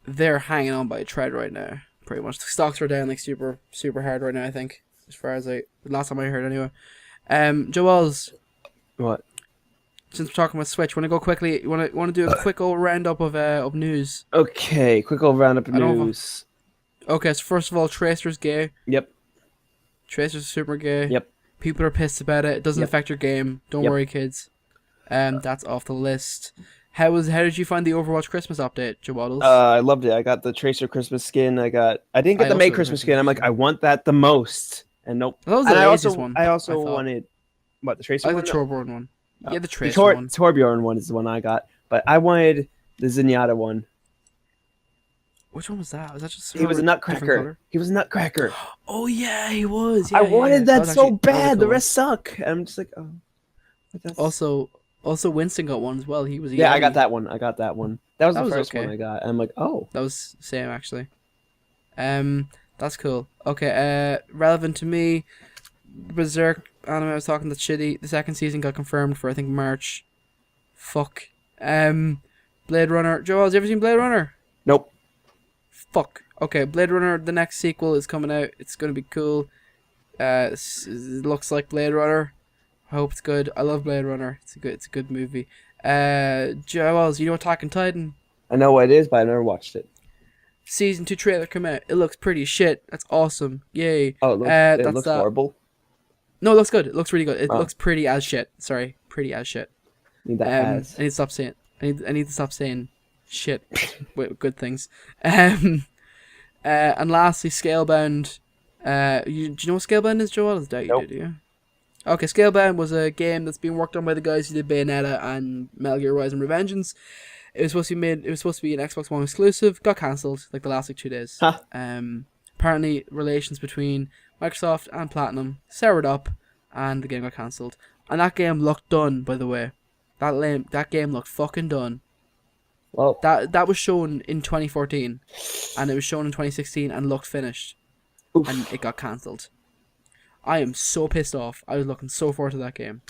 they're hanging on by a thread right now. Pretty much, the stocks are down like super hard right now. I think, as far as last time I heard anyway. Jawaddles. What? Since we're talking about Switch, want to go quickly? You want to do a quick old roundup of news? Okay, quick old roundup of news. Okay, so first of all, Tracer's gay. Yep. Tracer's super gay. Yep. People are pissed about it. It doesn't affect your game. Don't worry, kids. That's off the list. How did you find the Overwatch Christmas update, Jawaddles? I loved it. I got the Tracer Christmas skin. I didn't get the May Christmas skin. I'm like, I want that the most. And nope. That was the laziest one. I also wanted what, the Tracer one? The Torbjorn one. Oh. Yeah, the Tracer one. Torbjorn one is the one I got, but I wanted the Zenyatta one. Which one was that? Was that just he was a nutcracker? He was a nutcracker. Oh yeah, he was. Yeah, I wanted that so bad. The rest suck. And I'm just like, oh. Also, Winston got one as well. He was. Yeah, I got that one. That was the first one I got. And I'm like, oh. That was same actually. That's cool. Okay. Relevant to me, Berserk anime I was talking that's shitty. The second season got confirmed for I think March. Fuck. Blade Runner. Joel, have you ever seen Blade Runner? Nope. Fuck. Okay, Blade Runner, the next sequel is coming out. It's gonna be cool. It looks like Blade Runner. I hope it's good. I love Blade Runner. It's a good movie. Joel, you know Attack on Titan? I know what it is, but I've never watched it. Season 2 trailer come out. It looks pretty shit. That's awesome. Yay. Oh, it looks horrible? No, it looks good. It looks really good. It looks pretty as shit. Sorry. Pretty as shit. Need that as. I need to stop saying I need to stop saying shit with good things. And lastly, Scalebound. Do you know what Scalebound is, Joel? I doubt you do, do you? Okay, Scalebound was a game that's been worked on by the guys who did Bayonetta and Metal Gear Rise and Revengeance. It was supposed to be made. It was supposed to be an Xbox One exclusive. Got cancelled like the last 2 days. Huh. Apparently, relations between Microsoft and Platinum soured up, and the game got cancelled. And that game looked done, by the way. That game looked fucking done. Well, that was shown in 2014, and it was shown in 2016 and looked finished, oof. and it got cancelled. I am so pissed off. I was looking so forward to that game.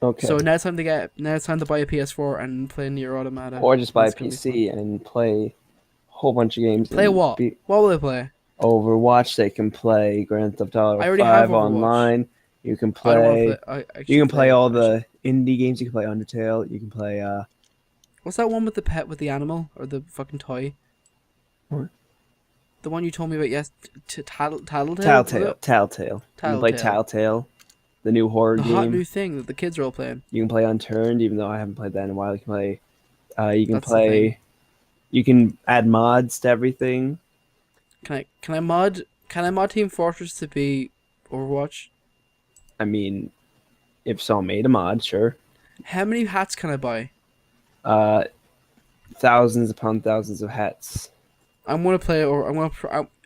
Okay. So now it's time to buy a PS4 and play Nier Automata. Or just buy a PC and play a whole bunch of games. Play what? What will they play? Overwatch. They can play Grand Theft Auto 5 online. You can play. You can play all the indie games. You can play Undertale. You can play. What's that one with the pet with the animal or the fucking toy? What? The one you told me about, yes, Tattletale? Tattletale. You can play Tattletale, the new horror game. The hot new thing that the kids are all playing. You can play Unturned, even though I haven't played that in a while. You can play. You can add mods to everything. Can I mod Team Fortress to be Overwatch? I mean, if someone made a mod, sure. How many hats can I buy? Thousands upon thousands of hats. I'm gonna play, or I'm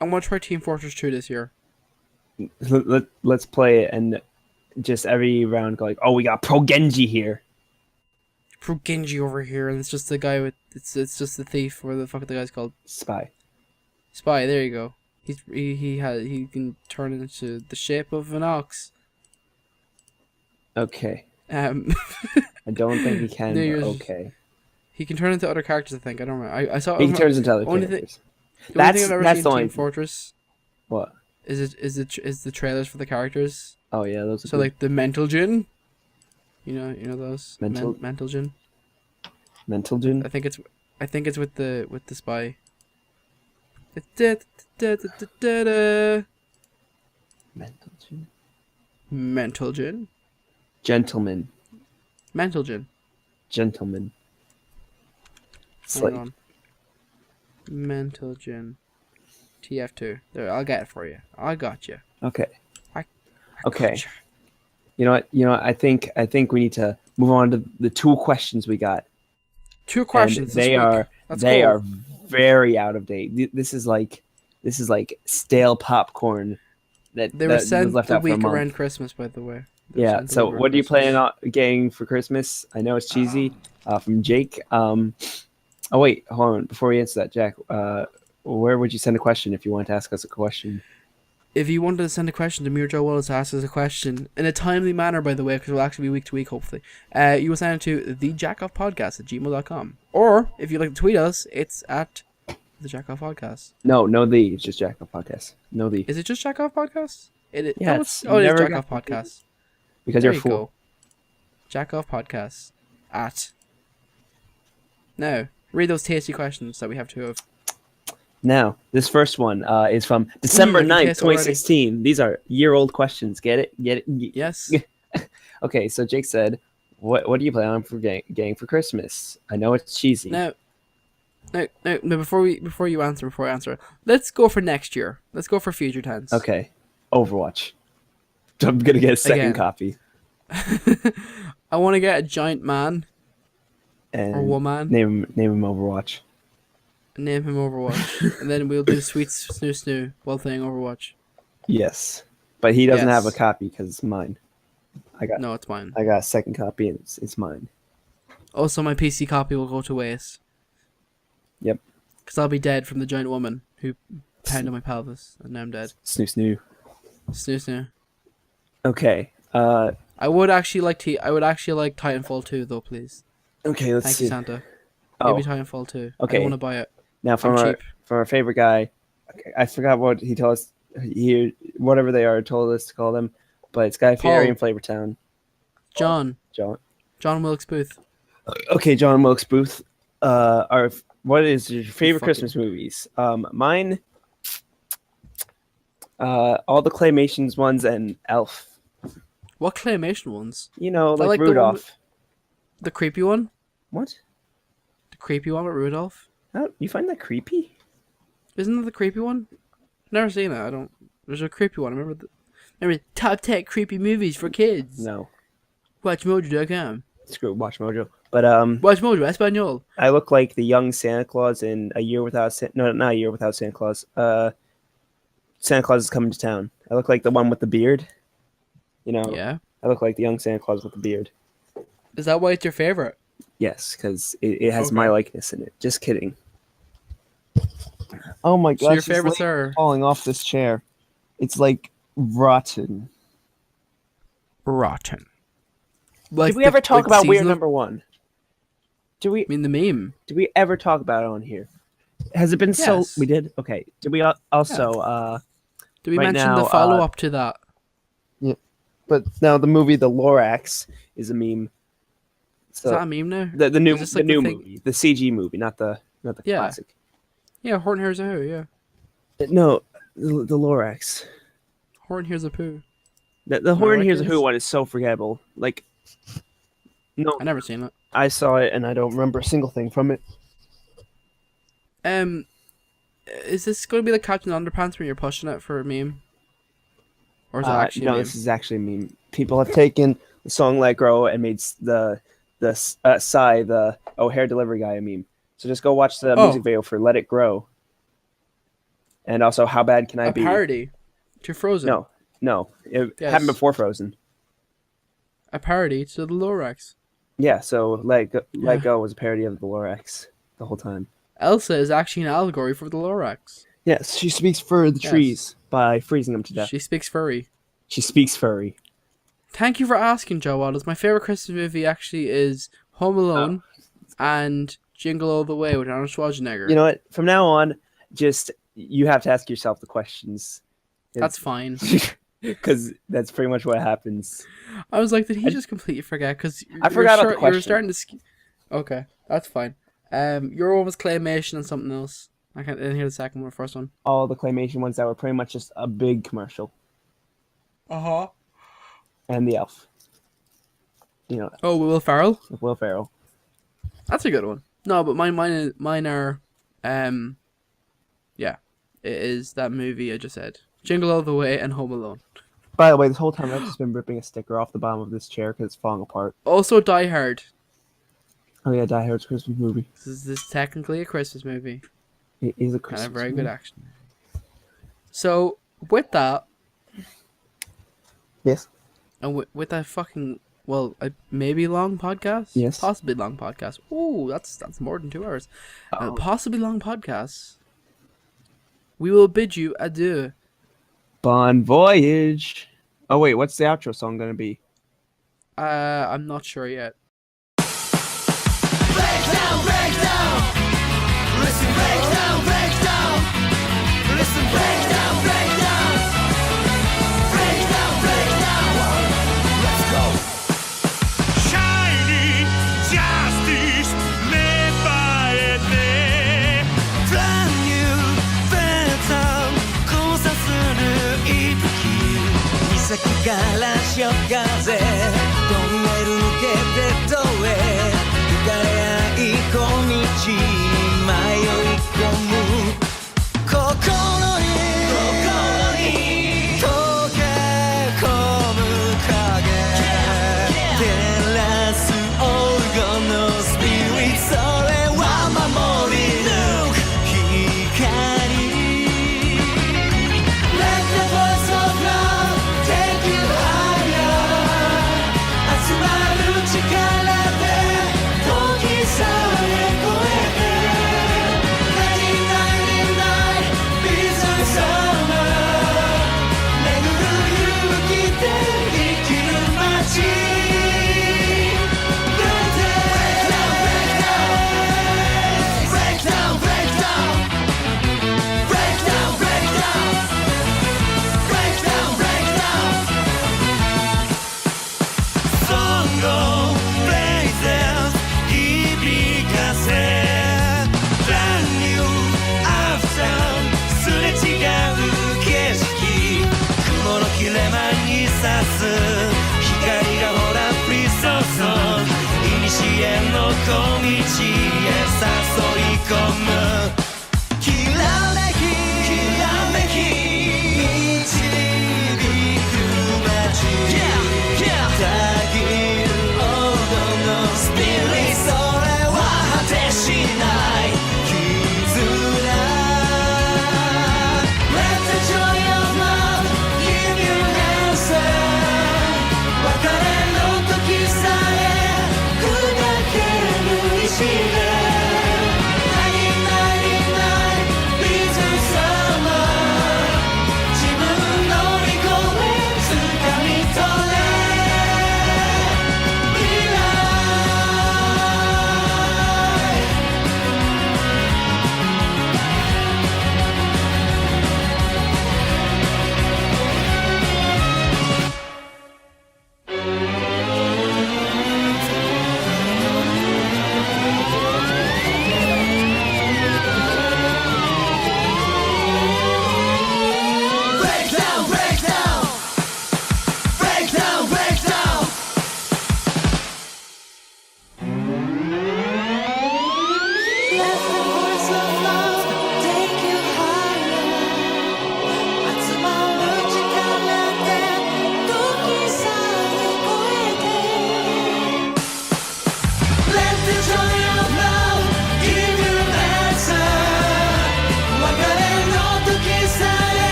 gonna try Team Fortress 2 this year. Let's play it, and just every round go like, oh, we got Pro Genji here. Pro Genji over here, and it's just the guy with it's just the thief. What the fuck are the guy's called? Spy. There you go. He can turn into the shape of an ox. Okay. I don't think he can. No, okay. He can turn into other characters. I think I don't remember. I saw. He turns into other characters. The only thing I've ever seen in Team Fortress. What? Is the trailers for the characters? Oh yeah, those. Are so good. Like the Mental Djinn. You know those Mental Djinn. Mental Djinn. I think it's with the spy. Mental Djinn. Mental Djinn. Gentleman. Mental Djinn. Gentleman. Hang on. Mental Djinn. TF2. There, I'll get it for you. I got you. Okay. I okay. Gotcha. You know what? I think we need to move on to the 2 questions we got. 2 questions. And they are very out of date. This is like stale popcorn that they were sent was left the out week for a month. around Christmas, by the way. Yeah. So what are you planning on getting for Christmas? I know it's cheesy. From Jake. Oh wait, hold on. Before we answer that, Jack, where would you send a question if you want to ask us a question? If you wanted to send a question to me or Joe Wallace to ask us a question in a timely manner, by the way, because it will actually be week to week, hopefully, you will send it to thejackoffpodcast @gmail.com. Or if you'd like to tweet us, it's at thejackoffpodcast. No, it's just Jackoff Podcast. No, the. Is it just Jackoff Podcast? Yeah, it is Jackoff Podcast. Because there you're a fool. Jackoff Podcast at. Now, read those tasty questions that we have 2 of. Now, this first one is from December 9th, 2016. Already. These are year-old questions. Get it? Yes. Okay, so Jake said, what do you plan on for getting for Christmas? I know it's cheesy. No, before I answer, let's go for next year. Let's go for future tense. Okay. Overwatch. I'm going to get a second copy. I want to get a giant man. And or woman. Name him Overwatch. Name him Overwatch. And then we'll do Sweet Snoo while playing Overwatch. Yes. But he doesn't have a copy because it's mine. No, it's mine. I got a second copy and it's mine. Also, my PC copy will go to waste. Yep. Because I'll be dead from the giant woman who pounded my pelvis, and now I'm dead. Snoo. Okay. I would actually like Titanfall 2 though, please. Okay, let's see. Thank you, Santa. Maybe Titanfall 2. Okay. I want to buy it. Now from our favorite guy, I forgot what he told us. Whatever they are told us to call them, but it's Guy Fieri in Flavortown. John Wilkes Booth. Okay, John Wilkes Booth. What is your favorite Christmas movies? Mine. All the Claymations ones and Elf. What Claymation ones? You know, like Rudolph. The creepy one? What? The creepy one with Rudolph? Oh, you find that creepy? Isn't that the creepy one? Never seen it. I don't. There's a creepy one. I remember Remember, top 10 creepy movies for kids. No. WatchMojo.com. Screw Watch Mojo. But WatchMojo, Espanol. I look like the young Santa Claus in A Year Without not A Year Without Santa Claus. Santa Claus is Coming to Town. I look like the one with the beard. You know. Yeah. I look like the young Santa Claus with the beard. Is that why it's your favorite? Yes, because it has my likeness in it. Just kidding. Oh my gosh! So your favorites are falling off this chair. It's like rotten. Rotten. Like did we ever talk about Weird seasonal... Number One? Do we? I mean the meme. Did we ever talk about it on here? Has it been so? Yes. We did. Okay. Did we also? Did we right mention now, the follow up to that? Yeah, but now the movie The Lorax is a meme. So is that a meme now? The new like the new movie, the CG movie, not the classic. Yeah, Horton Hears a Who. Yeah. No, the Lorax. Horton Hears a Poo. The Horton Hears a Who one is so forgettable. Like, no, I never seen it. I saw it and I don't remember a single thing from it. Is this going to be the Captain Underpants when you're pushing it for a meme? Or is it actually no, a meme? this is actually a meme. People have taken the song Let Grow and made the Psy, the hair delivery guy, a meme. So just go watch the music video for Let It Grow. And also, How Bad Can I Be? A parody to Frozen. No. It happened before Frozen. A parody to the Lorax. Yeah, so Let Go was a parody of the Lorax the whole time. Elsa is actually an allegory for the Lorax. Yes, she speaks for the trees by freezing them to death. She speaks furry. She speaks furry. Thank you for asking, Jawaddles. My favorite Christmas movie actually is Home Alone and Jingle All the Way with Arnold Schwarzenegger. You know what? From now on, just you have to ask yourself the questions. That's fine. Because that's pretty much what happens. I was like, did he just completely forget? Because I forgot about the question. You were starting to... Okay, that's fine. Your one was claymation and something else. I didn't hear the second one or first one. All the claymation ones that were pretty much just a big commercial. Uh-huh. And the elf. You know. Oh, Will Ferrell? Will Ferrell. That's a good one. No, but mine are yeah. It is that movie I just said. Jingle All the Way and Home Alone. By the way, this whole time I've just been ripping a sticker off the bottom of this chair because it's falling apart. Also Die Hard. Oh yeah, Die Hard's a Christmas movie. This is technically a Christmas movie. It is a Christmas and a very movie. good action movie. So, with that... Yes? And with that fucking... Well, maybe long podcast? Yes. Possibly long podcast. Ooh, that's more than 2 hours. Possibly long podcast. We will bid you adieu. Bon voyage. Oh wait, what's the outro song gonna be? I'm not sure yet. Breakdown, breakdown. Listen, breakdown, breakdown. Listen, breakdown, breakdown. Breakdown, breakdown. Let's go. Shiny justice, never brand new pattern. 交差する息吹。岬から潮風。トンネル抜けてどへ。小道に迷い込む心に溶け込む影照らす黄金のスピリッツそれは守り抜く光 Let the voice of love take you higher 集まる力さえ超えて1999 Business Summer 巡る勇気で生きる街 Breakdown, breakdown Breakdown, breakdown Breakdown, breakdown Song of praises Brand new after すれ違う景色雲の切れ間に差す光がほら降り注ぐ古の小道へ誘い込む